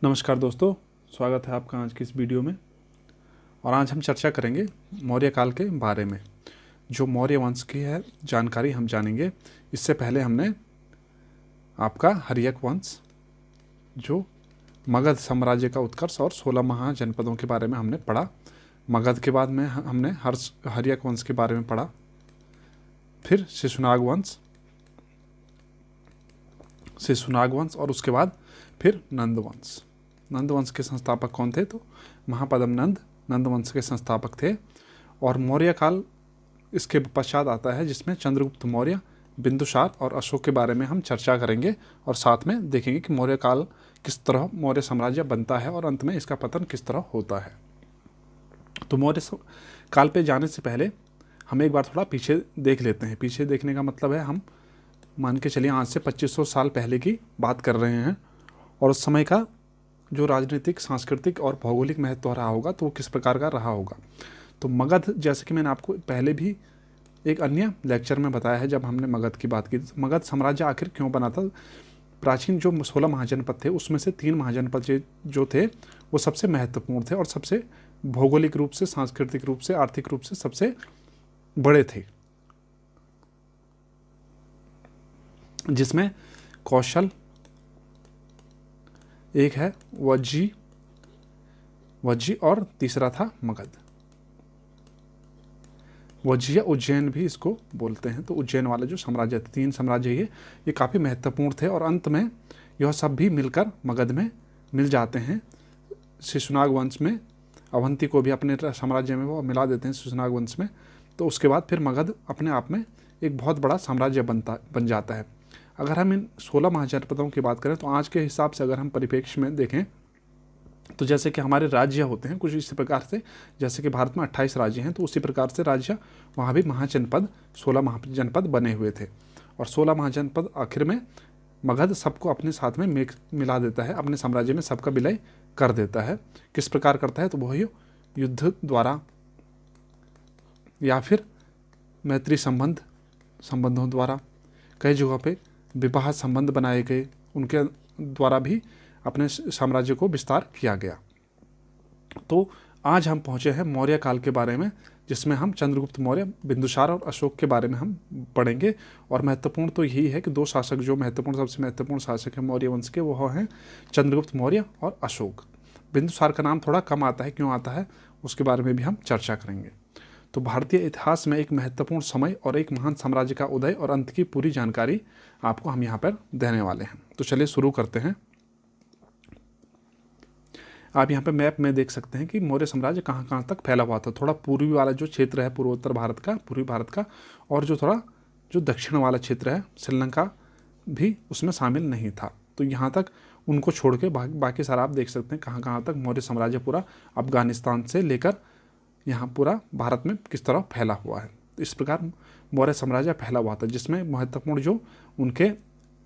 नमस्कार दोस्तों, स्वागत है आपका आज की इस वीडियो में। और आज हम चर्चा करेंगे मौर्य काल के बारे में। जो मौर्य वंश की है जानकारी हम जानेंगे। इससे पहले हमने आपका हर्यक वंश, जो मगध साम्राज्य का उत्कर्ष और 16 महाजनपदों के बारे में हमने पढ़ा। मगध के बाद में हमने हर्यक वंश के बारे में पढ़ा। फिर शिशुनाग वंश और उसके बाद फिर नंद वंश। नंद वंश के संस्थापक कौन थे? तो महापद्म नंद वंश के संस्थापक थे। और मौर्य काल इसके पश्चात आता है, जिसमें चंद्रगुप्त मौर्य, बिंदुसार और अशोक के बारे में हम चर्चा करेंगे और साथ में देखेंगे कि मौर्य काल किस तरह मौर्य साम्राज्य बनता है और अंत में इसका पतन किस तरह होता है। तो मौर्य काल पे जाने से पहले हम एक बार थोड़ा पीछे देख लेते हैं। पीछे देखने का मतलब है, हम मान के चलिए आज से 2500 साल पहले की बात कर रहे हैं और उस समय का जो राजनीतिक, सांस्कृतिक और भौगोलिक महत्व रहा होगा तो वो किस प्रकार का रहा होगा। तो मगध, जैसे कि मैंने आपको पहले भी एक अन्य लेक्चर में बताया है जब हमने मगध की बात की, मगध साम्राज्य आखिर क्यों बना था। प्राचीन जो 16 महाजनपद थे उसमें से 3 महाजनपद जो थे वो सबसे महत्वपूर्ण थे और सबसे भौगोलिक रूप से, सांस्कृतिक रूप से, आर्थिक रूप से सबसे बड़े थे, जिसमें कौशल एक है, वज्जी और तीसरा था मगध। वज्जी या उज्जैन भी इसको बोलते हैं। तो उज्जैन वाले जो साम्राज्य थे, 3 साम्राज्य ये काफ़ी महत्वपूर्ण थे और अंत में यह सब भी मिलकर मगध में मिल जाते हैं। शिशुनाग वंश में अवंती को भी अपने साम्राज्य में वो मिला देते हैं शिशुनाग वंश में। तो उसके बाद फिर मगध अपने आप में एक बहुत बड़ा साम्राज्य बन जाता है। अगर हम इन 16 महाजनपदों की बात करें तो आज के हिसाब से अगर हम परिप्रेक्ष्य में देखें तो जैसे कि हमारे राज्य होते हैं कुछ इसी प्रकार से, जैसे कि भारत में 28 राज्य हैं तो उसी प्रकार से राज्य वहाँ भी महाजनपद 16 महाजनपद बने हुए थे। और 16 महाजनपद आखिर में मगध सबको अपने साथ में मिला देता है, अपने साम्राज्य में सबका विलय कर देता है। किस प्रकार करता है? तो वही युद्ध द्वारा या फिर मैत्री संबंधों द्वारा, कई जगहों पे विवाह संबंध बनाए गए, उनके द्वारा भी अपने साम्राज्य को विस्तार किया गया। तो आज हम पहुँचे हैं मौर्य काल के बारे में, जिसमें हम चंद्रगुप्त मौर्य, बिंदुसार और अशोक के बारे में हम पढ़ेंगे। और महत्वपूर्ण तो यही है कि 2 शासक जो सबसे महत्वपूर्ण शासक हैं मौर्य वंश के, वो हैं चंद्रगुप्त मौर्य और अशोक। बिंदुसार का नाम थोड़ा कम आता है, क्यों आता है उसके बारे में भी हम चर्चा करेंगे। तो भारतीय इतिहास में एक महत्वपूर्ण समय और एक महान साम्राज्य का उदय और अंत की पूरी जानकारी आपको हम यहाँ पर देने वाले हैं। तो चलिए शुरू करते हैं। आप यहाँ पे मैप में देख सकते हैं कि मौर्य साम्राज्य कहाँ तक फैला हुआ था। थोड़ा पूर्वी वाला जो क्षेत्र है पूर्वी भारत का, और जो दक्षिण वाला क्षेत्र है श्रीलंका भी उसमें शामिल नहीं था। तो यहाँ तक उनको छोड़ के बाकी सारा आप देख सकते हैं कहाँ तक मौर्य साम्राज्य पूरा अफगानिस्तान से लेकर यहाँ पूरा भारत में किस तरह फैला हुआ है। इस प्रकार मौर्य साम्राज्य फैला हुआ था, जिसमें महत्वपूर्ण जो उनके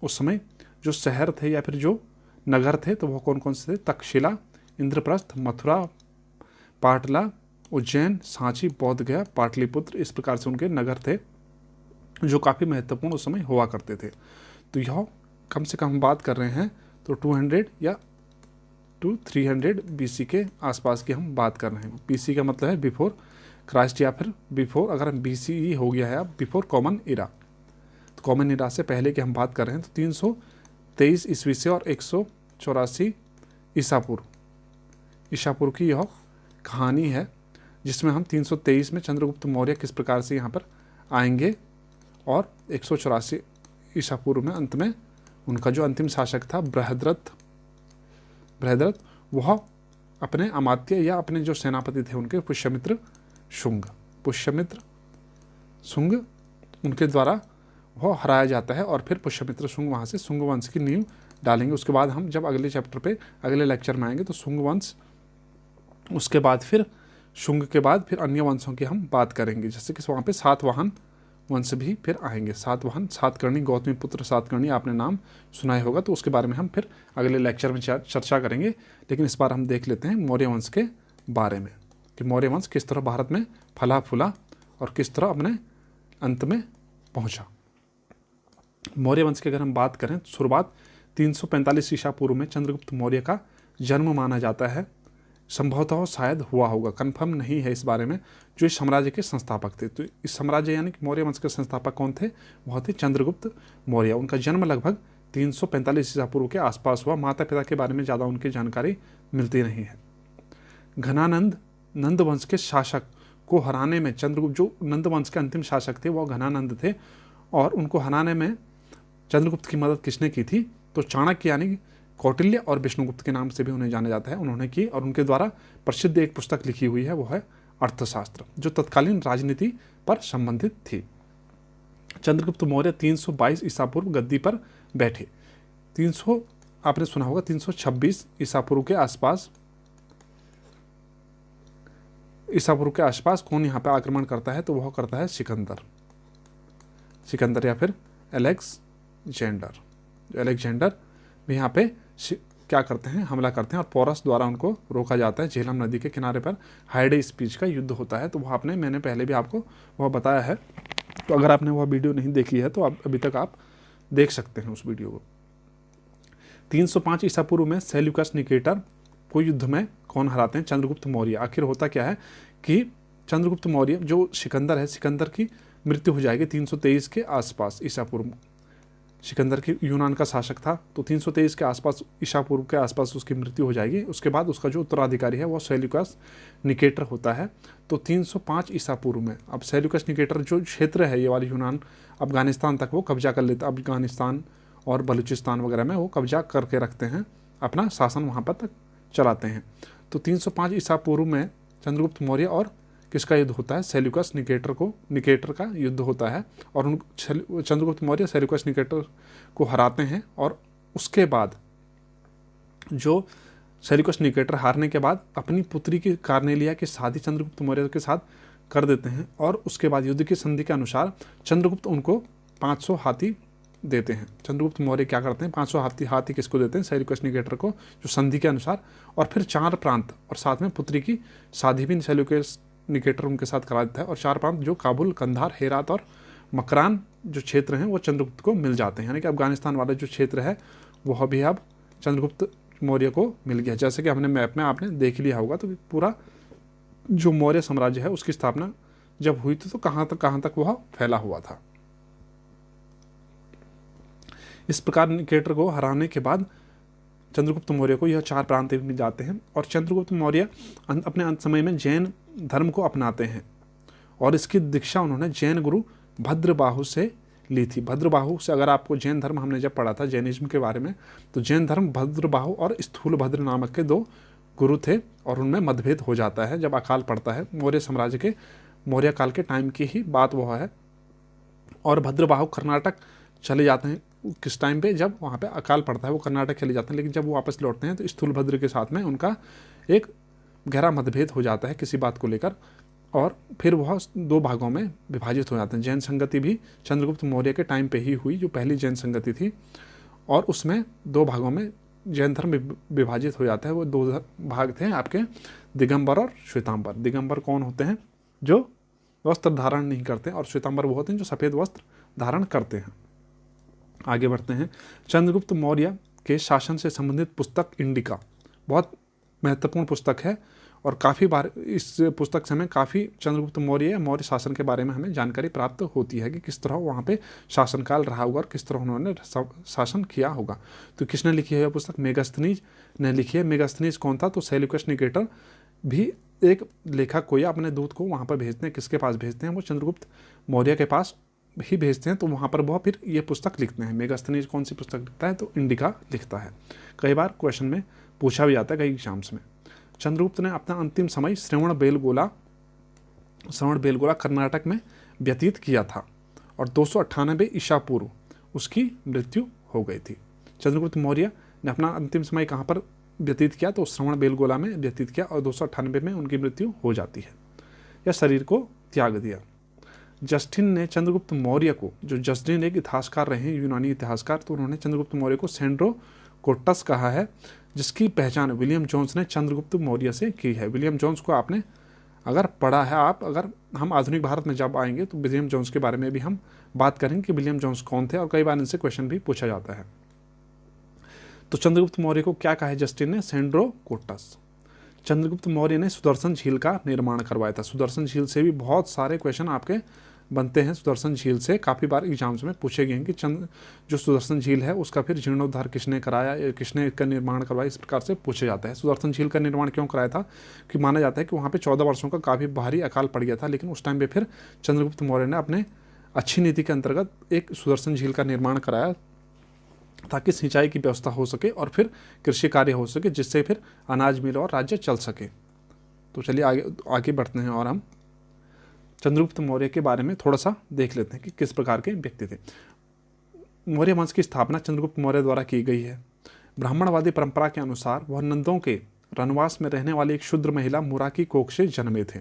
उस समय जो शहर थे या फिर जो नगर थे तो वो कौन से थे? तक्षशिला, इंद्रप्रस्थ, मथुरा, पाटला, उज्जैन, सांची, बोधगया, पाटलिपुत्र, इस प्रकार से उनके नगर थे जो काफ़ी महत्वपूर्ण उस समय हुआ करते थे। तो यह कम से कम बात कर रहे हैं तो 200 या 300 BC के आसपास की हम बात कर रहे हैं। BC का मतलब है बिफोर क्राइस्ट, या फिर बिफोर, अगर BCE हो गया है अब, बिफोर कॉमन इरा। तो कॉमन इरा से पहले की हम बात कर रहे हैं तो 323 ईस्वी से और 184 ईसापुर की यह कहानी है, जिसमें हम 323 में चंद्रगुप्त मौर्य किस प्रकार से यहाँ पर आएंगे और 184 ईसापुर में अंत में उनका जो अंतिम शासक था बृहद्रथ, वह अपने अमात्य या अपने जो सेनापति थे उनके पुष्यमित्र शुंग उनके द्वारा वह हराया जाता है और फिर पुष्यमित्र शुंग वहाँ से शुंग वंश की नींव डालेंगे। उसके बाद हम जब अगले चैप्टर पे अगले लेक्चर में आएंगे तो शुंग वंश, उसके बाद फिर शुंग के बाद फिर अन्य वंशों की हम बात करेंगे, जैसे कि वहाँ पे सातवाहन वंश भी फिर आएंगे। सातकर्णी, गौतमी पुत्र सातकर्णी आपने नाम सुनाया होगा, तो उसके बारे में हम फिर अगले लेक्चर में चर्चा करेंगे। लेकिन इस बार हम देख लेते हैं मौर्य वंश के बारे में कि मौर्य वंश किस तरह भारत में फला फूला और किस तरह अपने अंत में पहुँचा। मौर्य वंश की अगर हम बात करें, शुरुआत 345 ईसा पूर्व में चंद्रगुप्त मौर्य का जन्म माना जाता है, संभवतः शायद हुआ होगा, कंफर्म नहीं है इस बारे में, जो इस साम्राज्य के संस्थापक थे। तो इस साम्राज्य यानी कि मौर्य वंश के संस्थापक कौन थे? वह थे चंद्रगुप्त मौर्य। उनका जन्म लगभग 345 ईसा पूर्व के आसपास हुआ। माता पिता के बारे में ज़्यादा उनकी जानकारी मिलती नहीं है। घनानंद नंद वंश के शासक को हराने में चंद्रगुप्त, जो नंद वंश के अंतिम शासक थे वह घनानंद थे, और उनको हराने में चंद्रगुप्त की मदद किसने की थी? तो चाणक्य यानी कौटिल्य और विष्णुगुप्त के नाम से भी उन्हें जाना जाता है, उन्होंने की। और उनके द्वारा प्रसिद्ध एक पुस्तक लिखी हुई है, वो है अर्थशास्त्र, जो तत्कालीन राजनीति पर संबंधित थी। चंद्रगुप्त मौर्य 322 ईसा पूर्व गद्दी पर बैठे। 300 आपने सुना होगा 326 ईसा पूर्व के आसपास, ईसा पूर्व के आसपास कौन यहाँ पे आक्रमण करता है? तो वह करता है सिकंदर, सिकंदर या फिर अलेक्जेंडर। अलेक्जेंडर भी यहाँ पे क्या करते हैं? हमला करते हैं, और पोरस द्वारा उनको रोका जाता है। झेलम नदी के किनारे पर हाइडे स्पीच का युद्ध होता है। तो वह मैंने पहले भी आपको वह बताया है, तो अगर आपने वह वीडियो नहीं देखी है तो आप अभी तक आप देख सकते हैं उस वीडियो को। 305 ईसा पूर्व में सेल्यूकस निकेटर को युद्ध में कौन हराते हैं? चंद्रगुप्त मौर्य। आखिर होता क्या है कि चंद्रगुप्त मौर्य जो सिकंदर है, सिकंदर की मृत्यु हो जाएगी 323 के आसपास ईसा पूर्व। सिकंदर की यूनान का शासक था, तो 323 के आसपास ईसा पूर्व के आसपास उसकी मृत्यु हो जाएगी। उसके बाद उसका जो उत्तराधिकारी है वह सेल्यूकस निकेटर होता है। तो 305 ईसा पूर्व में अब सेल्यूकस निकेटर जो क्षेत्र है, ये वाली यूनान अफगानिस्तान तक वो कब्जा कर लेता, अफगानिस्तान और बलूचिस्तान वगैरह में वो कब्जा करके रखते हैं, अपना शासन वहाँ पर तक चलाते हैं। तो 305 ईसा पूर्व में चंद्रगुप्त मौर्य और किसका युद्ध होता है? सेल्यूकस निकेटर का युद्ध होता है, और चंद्रगुप्त मौर्य सेल्यूकस निकेटर को हराते हैं। और उसके बाद जो सेल्यूकस निकेटर हारने के बाद अपनी पुत्री की कार्नेलिया की शादी चंद्रगुप्त मौर्य के साथ कर देते हैं, और उसके बाद युद्ध की संधि के अनुसार चंद्रगुप्त उनको 500 हाथी देते हैं। चंद्रगुप्त मौर्य क्या करते हैं? 500 हाथी किसको देते हैं? सेल्यूकस निकेटर को, जो संधि के अनुसार। और फिर 4 प्रांत और साथ में पुत्री की शादी भी सेल्यूकस निकेटर उनके साथ करा देता है, और 4 प्रांत जो काबुल, कंधार, हेरात और मकरान जो क्षेत्र हैं वो चंद्रगुप्त को मिल जाते हैं। यानी कि अफगानिस्तान वाला जो क्षेत्र है वह भी अब चंद्रगुप्त मौर्य को मिल गया। जैसे कि हमने मैप में आपने देख लिया होगा, तो पूरा जो मौर्य साम्राज्य है उसकी स्थापना जब हुई थी तो कहाँ तक वह फैला हुआ था। इस प्रकार निकेटर को हराने के बाद चंद्रगुप्त मौर्य को यह 4 प्रांत मिल जाते हैं, और चंद्रगुप्त मौर्य अपने अंत समय में जैन धर्म को अपनाते हैं, और इसकी दीक्षा उन्होंने जैन गुरु भद्रबाहु से ली थी। भद्रबाहु से, अगर आपको जैन धर्म हमने जब पढ़ा था जैनिज्म के बारे में, तो जैन धर्म भद्रबाहु और स्थूलभद्र नामक के 2 गुरु थे, और उनमें मतभेद हो जाता है जब अकाल पड़ता है। मौर्य साम्राज्य के मौर्य काल के टाइम की ही बात वह है। और भद्रबाहु कर्नाटक चले जाते हैं किस टाइम पे? जब वहाँ पे अकाल पड़ता है, वो कर्नाटक चले जाते हैं। लेकिन जब वो वापस लौटते हैं तो स्थूलभद्र के साथ में उनका एक गहरा मतभेद हो जाता है किसी बात को लेकर, और फिर वह 2 भागों में विभाजित हो जाते हैं। जैन संगति भी चंद्रगुप्त मौर्य के टाइम पे ही हुई, जो पहली जैन संगति थी, और उसमें 2 भागों में जैन धर्म विभाजित हो जाता है। वो 2 भाग थे आपके, दिगंबर और श्वेतांबर। दिगंबर कौन होते हैं? जो वस्त्र धारण नहीं करते, और श्वेतांबर वो होते हैं जो सफ़ेद वस्त्र धारण करते हैं। आगे बढ़ते हैं। चंद्रगुप्त मौर्य के शासन से संबंधित पुस्तक इंडिका बहुत महत्वपूर्ण पुस्तक है, और काफ़ी बार इस पुस्तक से हमें काफ़ी चंद्रगुप्त मौर्य शासन के बारे में हमें जानकारी प्राप्त होती है कि किस तरह वहाँ पे शासनकाल रहा होगा और किस तरह उन्होंने शासन किया होगा। तो किसने लिखी है यह पुस्तक? मेगास्थनीज ने लिखी है। मेगास्थनीज कौन था? तो सेल्यूकस निकेटर भी एक लेखक को या अपने दूत को वहाँ पर भेजते हैं। किसके पास भेजते हैं? वो चंद्रगुप्त मौर्य के पास ही भेजते हैं। तो वहाँ पर वह फिर ये पुस्तक लिखते हैं। मेगास्थनीज कौन सी पुस्तक लिखता है? तो इंडिका लिखता है। कई बार क्वेश्चन में पूछा भी जाता है कई एग्जाम्स में। चंद्रगुप्त ने अपना अंतिम समय श्रवणबेलगोला कर्नाटक में व्यतीत किया था, और 298 ईसा पूर्व उसकी मृत्यु हो गई थी। चंद्रगुप्त मौर्य ने अपना अंतिम समय कहाँ पर व्यतीत किया? तो श्रवणबेलगोला में व्यतीत किया, और 298 में उनकी मृत्यु हो जाती है, या शरीर को त्याग दिया। जस्टिन ने चंद्रगुप्त मौर्य को, जो जस्टिन एक इतिहासकार रहे हैं, यूनानी इतिहासकार, तो उन्होंने चंद्रगुप्त मौर्य को सेंड्रोकोट्टस कहा है, जिसकी पहचान विलियम जोन्स ने चंद्रगुप्त मौर्य से की है। विलियम जोन्स को आपने अगर पढ़ा है, अगर हम आधुनिक भारत में जब आएंगे तो विलियम जोन्स के बारे में भी हम बात करेंगे कि विलियम जोन्स कौन थे, और कई बार इनसे क्वेश्चन भी पूछा जाता है। तो चंद्रगुप्त मौर्य को क्या कहा है जस्टिन ने? सेंड्रोकोटस। चंद्रगुप्त मौर्य ने सुदर्शन झील का निर्माण करवाया था। सुदर्शन झील से भी बहुत सारे क्वेश्चन आपके बनते हैं। सुदर्शन झील से काफ़ी बार एग्जाम्स में पूछे गए हैं कि जो सुदर्शन झील है उसका फिर जीर्णोद्धार किसने कराया, किसने इसका निर्माण करवाया, इस प्रकार से पूछे जाता है। सुदर्शन झील का निर्माण क्यों कराया था? कि माना जाता है कि वहाँ पे 14 वर्षों का काफ़ी भारी अकाल पड़ गया था, लेकिन उस टाइम पे फिर चंद्रगुप्त मौर्य ने अपने अच्छी नीति के अंतर्गत एक सुदर्शन झील का निर्माण कराया ताकि सिंचाई की व्यवस्था हो सके और फिर कृषि कार्य हो सके, जिससे फिर अनाज मिले और राज्य चल सके। तो चलिए आगे बढ़ते हैं और हम चंद्रगुप्त मौर्य के बारे में थोड़ा सा देख लेते हैं कि किस प्रकार के व्यक्ति थे। मौर्य वंश की स्थापना चंद्रगुप्त मौर्य द्वारा की गई है। ब्राह्मणवादी परंपरा के अनुसार वह नंदों के रनवास में रहने वाली एक शूद्र महिला मुरा की कोख से जन्मे थे।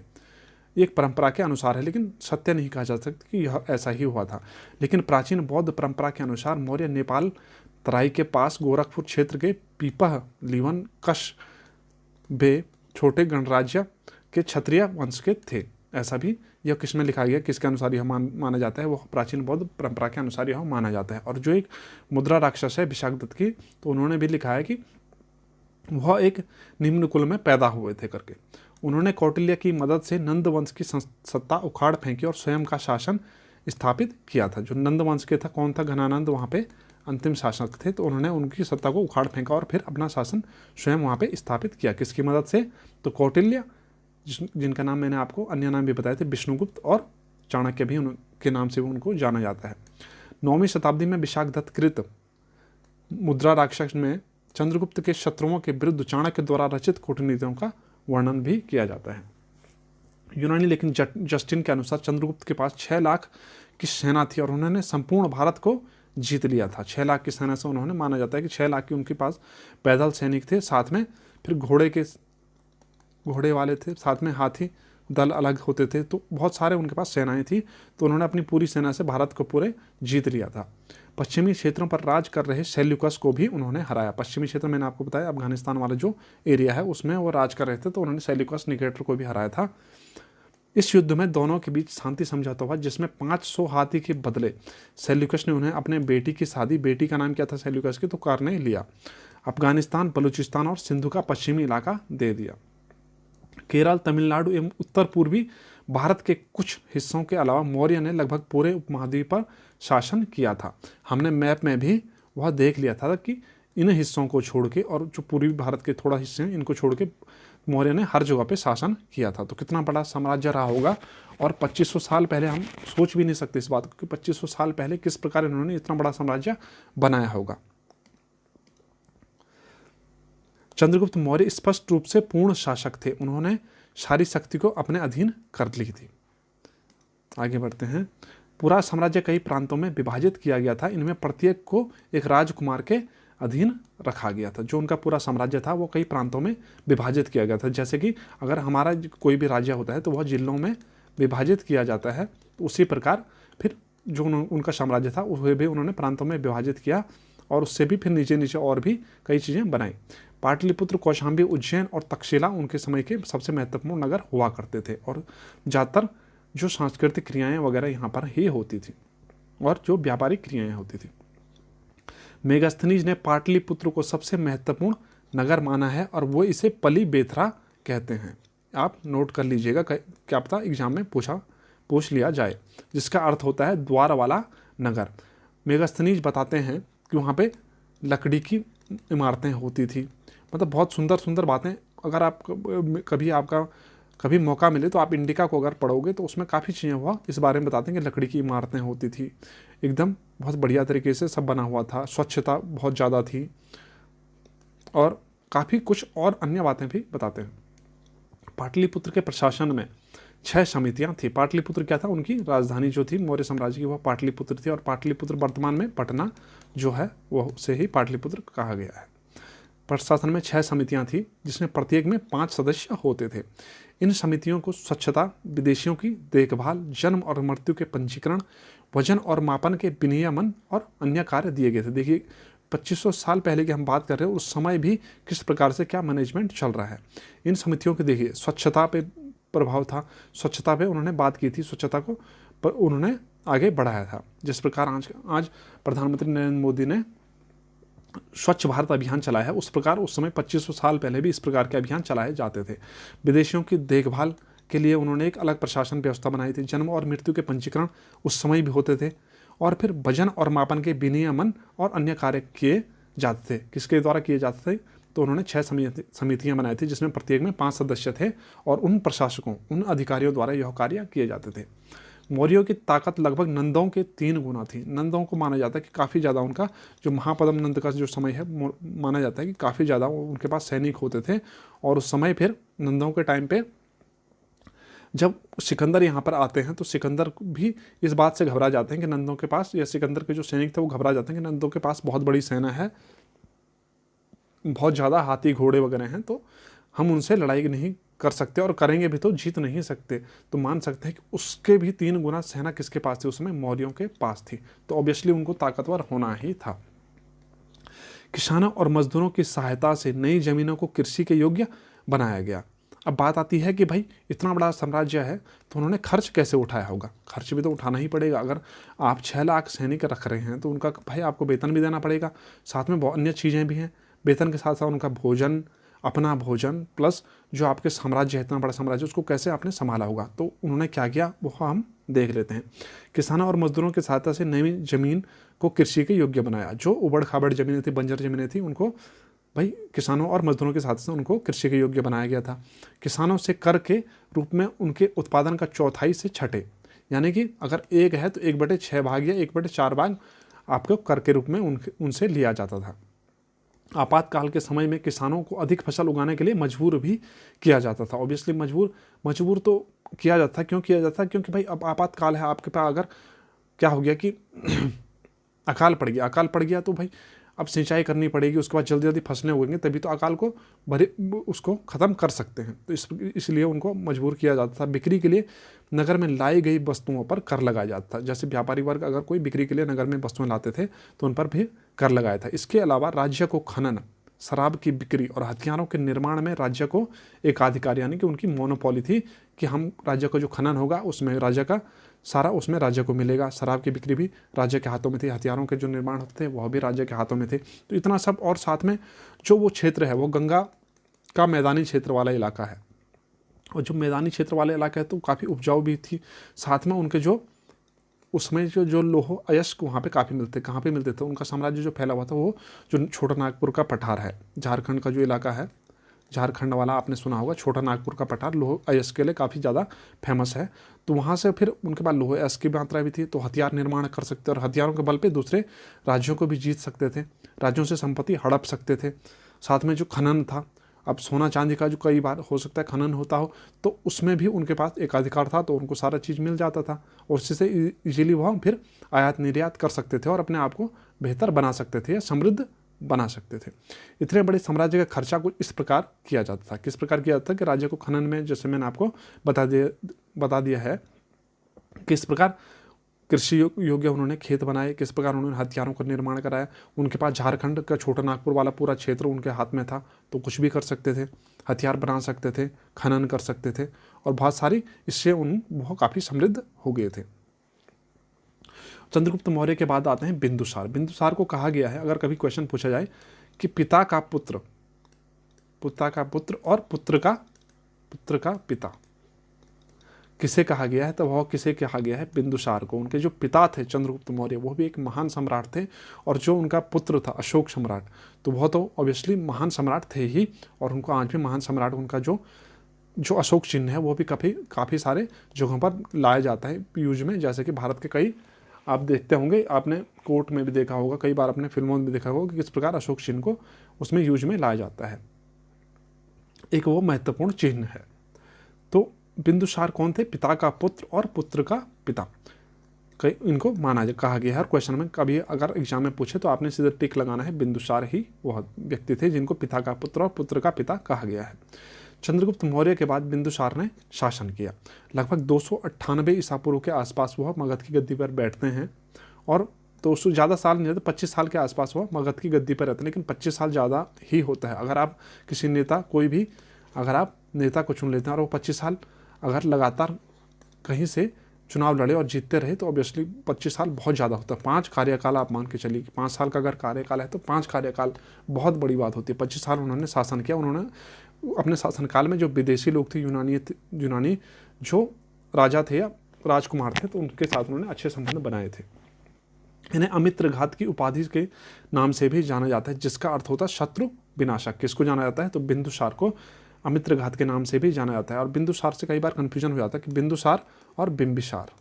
एक परंपरा के अनुसार है, लेकिन सत्य नहीं कहा जा सकता कि यह ऐसा ही हुआ था। लेकिन प्राचीन बौद्ध परंपरा के अनुसार मौर्य नेपाल तराई के पास गोरखपुर क्षेत्र के पीपह लीवन कश बे छोटे गणराज्य के क्षत्रिय वंश के थे। ऐसा भी यह किसमें लिखा गया, किसके अनुसार यह माना जाता है? वह प्राचीन बौद्ध परंपरा के अनुसार यह माना जाता है। और जो एक मुद्रा राक्षस है विशाखदत्त की, तो उन्होंने भी लिखा है कि वह एक निम्न कुल में पैदा हुए थे करके। उन्होंने कौटिल्य की मदद से नंद वंश की सत्ता उखाड़ फेंकी और स्वयं का शासन स्थापित किया था। जो नंद वंश के था, कौन था? घनानंद वहाँ पे अंतिम शासक थे, तो उन्होंने उनकी सत्ता को उखाड़ फेंका और फिर अपना शासन स्वयं वहाँ पे स्थापित किया। किसकी मदद से? तो कौटिल्य, जिनका नाम मैंने आपको अन्य नाम भी बताए थे, विष्णुगुप्त और चाणक्य भी उनके नाम से उनको जाना जाता है। 9वीं शताब्दी में विशाखदत्त कृत मुद्रा राक्षस में चंद्रगुप्त के शत्रुओं के विरुद्ध चाणक्य द्वारा रचित कूटनीतियों का वर्णन भी किया जाता है। यूनानी लेकिन जस्टिन के अनुसार चंद्रगुप्त के पास 6 लाख की सेना थी और उन्होंने संपूर्ण भारत को जीत लिया था। 6 लाख की सेना से उन्होंने, माना जाता है कि 6 लाख की उनके पास पैदल सैनिक थे, साथ में फिर घोड़े वाले थे, साथ में हाथी दल अलग होते थे, तो बहुत सारे उनके पास सेनाएं थी। तो उन्होंने अपनी पूरी सेना से भारत को पूरे जीत लिया था। पश्चिमी क्षेत्रों पर राज कर रहे सेल्यूकस को भी उन्होंने हराया। पश्चिमी क्षेत्र मैंने आपको बताया अफगानिस्तान वाला जो एरिया है उसमें वो राज कर रहे थे, तो उन्होंने सेल्यूकस निकेटर को भी हराया था। इस युद्ध में दोनों के बीच शांति समझौता हुआ, जिसमें 500 हाथी के बदले सेल्यूकस ने उन्हें अपने बेटी की शादी, बेटी का नाम क्या था सेल्यूकस की, तो करने लिया। अफगानिस्तान, बलूचिस्तान और सिंधु का पश्चिमी इलाका दे दिया। केरल, तमिलनाडु एवं उत्तर पूर्वी भारत के कुछ हिस्सों के अलावा मौर्य ने लगभग पूरे उपमहाद्वीप पर शासन किया था। हमने मैप में भी वह देख लिया था कि इन हिस्सों को छोड़ के और जो पूर्वी भारत के थोड़ा हिस्से हैं इनको छोड़ के मौर्य ने हर जगह पे शासन किया था। तो कितना बड़ा साम्राज्य रहा होगा। और 2500 साल पहले हम सोच भी नहीं सकते इस बात को कि 2500 साल पहले किस प्रकार इन्होंने इतना बड़ा साम्राज्य बनाया होगा। चंद्रगुप्त मौर्य स्पष्ट रूप से पूर्ण शासक थे। उन्होंने सारी शक्ति को अपने अधीन कर ली थी। आगे बढ़ते हैं। पूरा साम्राज्य कई प्रांतों में विभाजित किया गया था। इनमें प्रत्येक को एक राजकुमार के अधीन रखा गया था। जो उनका पूरा साम्राज्य था वो कई प्रांतों में विभाजित किया गया था। जैसे कि अगर हमारा कोई भी राज्य होता है तो वह जिलों में विभाजित किया जाता है, तो उसी प्रकार फिर जो उनका साम्राज्य था उसे भी उन्होंने प्रांतों में विभाजित किया और उससे भी फिर नीचे नीचे और भी कई चीज़ें बनाई। पाटलिपुत्र, कौशाम्बी, उज्जैन और तक्षशिला उनके समय के सबसे महत्वपूर्ण नगर हुआ करते थे और ज़्यादातर जो सांस्कृतिक क्रियाएं वगैरह यहाँ पर ही होती थी और जो व्यापारिक क्रियाएं होती थी। मेगास्थनीज ने पाटलिपुत्र को सबसे महत्वपूर्ण नगर माना है और वो इसे पली बेथरा कहते हैं। आप नोट कर लीजिएगा, क्या पता एग्जाम में पूछ लिया जाए, जिसका अर्थ होता है द्वार वाला नगर। मेगास्थनीज बताते हैं कि वहाँ पे लकड़ी की इमारतें होती थी, मतलब बहुत सुंदर सुंदर बातें। अगर आप कभी मौका मिले तो आप इंडिका को अगर पढ़ोगे तो उसमें काफ़ी चीज़ें हुआ इस बारे में बताते हैं कि लकड़ी की इमारतें होती थी, एकदम बहुत बढ़िया तरीके से सब बना हुआ था, स्वच्छता बहुत ज़्यादा थी और काफ़ी कुछ और अन्य बातें भी बताते हैं। पाटलिपुत्र के प्रशासन में 6 समितियां थी। पाटलिपुत्र क्या था? उनकी राजधानी जो थी मौर्य साम्राज्य की वह पाटलिपुत्र थी और पाटलिपुत्र वर्तमान में पटना जो है वह से ही पाटलिपुत्र कहा गया है। प्रशासन में 6 समितियां थी जिसमें प्रत्येक में 5 सदस्य होते थे। इन समितियों को स्वच्छता, विदेशियों की देखभाल, जन्म और मृत्यु के पंजीकरण, वजन और मापन के विनियमन और अन्य कार्य दिए गए थे। देखिए 2500 साल पहले की हम बात कर रहे हैं, उस समय भी किस प्रकार से क्या मैनेजमेंट चल रहा है। इन समितियों के देखिए स्वच्छता पे प्रभाव था, स्वच्छता पे उन्होंने बात की थी, स्वच्छता को पर उन्होंने आगे बढ़ाया था। जिस प्रकार आज प्रधानमंत्री नरेंद्र मोदी ने स्वच्छ भारत अभियान चलाया है, उस प्रकार उस समय 2500 साल पहले भी इस प्रकार के अभियान चलाए जाते थे। विदेशियों की देखभाल के लिए उन्होंने एक अलग प्रशासन व्यवस्था बनाई थी। जन्म और मृत्यु के पंजीकरण उस समय भी होते थे, और फिर वजन और मापन के विनियमन और अन्य कार्य किए जाते थे। किसके द्वारा किए जाते थे? तो उन्होंने 6 समितियां बनाई थी, जिसमें प्रत्येक में 5 सदस्य थे, और उन प्रशासकों, उन अधिकारियों द्वारा यह कार्य किए जाते थे। मौर्यों की ताकत लगभग नंदों के 3 गुना थी। नंदों को माना जाता है कि काफ़ी ज़्यादा उनका जो महापद्म नंद का जो समय है, माना जाता है कि काफ़ी ज़्यादा उनके पास सैनिक होते थे। और उस समय फिर नंदों के टाइम पे जब सिकंदर यहाँ पर आते हैं तो सिकंदर भी इस बात से घबरा जाते हैं कि नंदों के पास, या सिकंदर के जो सैनिक थे वो घबरा जाते हैं कि नंदों के पास बहुत बड़ी सेना है, बहुत ज़्यादा हाथी घोड़े वगैरह हैं, तो हम उनसे लड़ाई नहीं कर सकते, और करेंगे भी तो जीत नहीं सकते। तो मान सकते हैं कि उसके भी 3 गुना सेना किसके पास थी? उसमें मौर्यों के पास थी। तो ऑब्वियसली उनको ताकतवर होना ही था। किसानों और मजदूरों की सहायता से नई जमीनों को कृषि के योग्य बनाया गया। अब बात आती है कि भाई इतना बड़ा साम्राज्य है तो उन्होंने खर्च कैसे उठाया होगा? खर्च भी तो उठाना ही पड़ेगा। अगर आप 6 लाख सैनिक रख रहे हैं तो उनका भाई आपको वेतन भी देना पड़ेगा, साथ में बहुत अन्य चीज़ें भी हैं। वेतन के साथ साथ उनका भोजन, अपना भोजन, प्लस जो आपके साम्राज्य है, इतना बड़ा साम्राज्य, उसको कैसे आपने संभाला होगा? तो उन्होंने क्या किया वो हम देख लेते हैं। किसानों और मजदूरों की सहायता से नई जमीन को कृषि के योग्य बनाया। जो उबड़ खाबड़ जमीनें थी, बंजर जमीनें थी, उनको भाई किसानों और मजदूरों के साथ से उनको कृषि के योग्य बनाया गया था। किसानों से कर के रूप में उनके उत्पादन का 1/4 से 1/6, यानी कि अगर 1 है तो 1/6 भाग या 1/4 भाग आपको कर के रूप में उनसे लिया जाता था। आपातकाल के समय में किसानों को अधिक फसल उगाने के लिए मजबूर भी किया जाता था। ऑब्वियसली मजबूर तो किया जाता। क्यों किया जाता? क्योंकि भाई अब आपातकाल है आपके पास। अगर क्या हो गया कि अकाल पड़ गया तो भाई अब सिंचाई करनी पड़ेगी, उसके बाद जल्दी जल्दी फसलें उगेंगी, तभी तो अकाल को उसको ख़त्म कर सकते हैं। तो इसलिए उनको मजबूर किया जाता था। बिक्री के लिए नगर में लाई गई वस्तुओं पर कर लगाया जाता था। जैसे व्यापारी वर्ग अगर कोई बिक्री के लिए नगर में वस्तुएं लाते थे तो उन पर भी कर लगाया था। इसके अलावा राज्य को खनन, शराब की बिक्री और हथियारों के निर्माण में राज्य को एकाधिकार, यानी कि उनकी मोनोपॉली थी कि हम राज्य का जो खनन होगा उसमें राज्य का सारा, उसमें राज्य को मिलेगा। शराब की बिक्री भी राज्य के हाथों में थी, हथियारों के जो निर्माण होते थे वह भी राज्य के हाथों में थे। तो इतना सब, और साथ में जो वो क्षेत्र है वो गंगा का मैदानी क्षेत्र वाला इलाका है, और जो मैदानी क्षेत्र वाला इलाका है तो काफ़ी उपजाऊ भी थी। साथ में उनके जो उसमें जो लोह अयस्क वहाँ पे काफ़ी मिलते, कहाँ पे मिलते थे? उनका साम्राज्य जो फैला हुआ था वो जो छोटा नागपुर का पठार है, झारखंड का जो इलाका है, झारखंड वाला आपने सुना होगा, छोटा नागपुर का पठार लोह अयस्क के लिए काफ़ी ज़्यादा फेमस है। तो वहाँ से फिर उनके पास लोह अयस्क की मात्रा भी थी, तो हथियार निर्माण कर सकते, और हथियारों के बल पे दूसरे राज्यों को भी जीत सकते थे, राज्यों से संपत्ति हड़प सकते थे। साथ में जो खनन था, अब सोना चांदी का जो कई बार हो सकता है खनन होता हो, तो उसमें भी उनके पास एकाधिकार था, तो उनको सारा चीज़ मिल जाता था, और उससे इजीली वह फिर आयात निर्यात कर सकते थे और अपने आप को बेहतर बना सकते थे या समृद्ध बना सकते थे। इतने बड़े साम्राज्य का खर्चा कुछ इस प्रकार किया जाता था। किस प्रकार किया जाता था कि राज्य को खनन में, जैसे मैंने आपको बता दिया है, किस प्रकार कृषि योग्य उन्होंने खेत बनाए, किस प्रकार उन्होंने हथियारों का निर्माण कराया। उनके पास झारखंड का छोटा नागपुर वाला पूरा क्षेत्र उनके हाथ में था, तो कुछ भी कर सकते थे, हथियार बना सकते थे, खनन कर सकते थे, और बहुत सारी इससे वह काफ़ी समृद्ध हो गए थे। चंद्रगुप्त मौर्य के बाद आते हैं बिंदुसार। बिंदुसार को कहा गया है, अगर कभी क्वेश्चन पूछा जाए कि पिता का पुत्र और पुत्र का पिता किसे कहा गया है, तो वह किसे कहा गया है? बिंदुसार को। उनके जो पिता थे चंद्रगुप्त मौर्य, वो भी एक महान सम्राट थे, और जो उनका पुत्र था अशोक सम्राट, तो वह तो ऑब्वियसली महान सम्राट थे ही, और उनको आज भी महान सम्राट, उनका जो अशोक चिन्ह है वो भी काफ़ी सारे जगहों पर लाया जाता है यूज में। जैसे कि भारत के कई आप देखते होंगे, आपने कोर्ट में भी देखा होगा, कई बार अपने फिल्मों में भी देखा होगा कि किस प्रकार अशोक चिन्ह को उसमें यूज में लाया जाता है। एक वो महत्वपूर्ण चिन्ह है। तो बिंदुसार कौन थे? पिता का पुत्र और पुत्र का पिता, इनको कहा गया है। और क्वेश्चन में कभी अगर एग्जाम में पूछे तो आपने सीधे टिक लगाना है, बिंदुसार ही वह व्यक्ति थे जिनको पिता का पुत्र और पुत्र का पिता कहा गया है। चंद्रगुप्त मौर्य के बाद बिंदुसार ने शासन किया। लगभग 298 ईसा पूर्व के आसपास वह मगध की गद्दी पर बैठते हैं, और 200 ज़्यादा साल नहीं रहते, 25 साल के आसपास वह मगध की गद्दी पर रहते हैं, लेकिन 25 साल ज़्यादा ही होता है। अगर आप किसी नेता, कोई भी अगर आप नेता को चुन लेते हैं और वो 25 साल अगर लगातार कहीं से चुनाव लड़े और जीतते रहे तो ऑब्वियसली 25 साल बहुत ज़्यादा होता है। 5 कार्यकाल आप मान के चलिए, 5 साल का अगर कार्यकाल है तो 5 कार्यकाल बहुत बड़ी बात होती है। 25 साल उन्होंने शासन किया। उन्होंने अपने शासनकाल में जो विदेशी लोग थे, यूनानी जो राजा थे या राजकुमार थे, तो उनके साथ उन्होंने अच्छे संबंध बनाए थे। इन्हें अमित्रघात की उपाधि के नाम से भी जाना जाता है, जिसका अर्थ होता है शत्रु विनाशक। किसको जाना जाता है? तो बिंदुसार को अमित्रघात के नाम से भी जाना जाता है। और बिंदुसार से कई बार कन्फ्यूजन हो जाता है कि बिंदुसार और बिंबिसार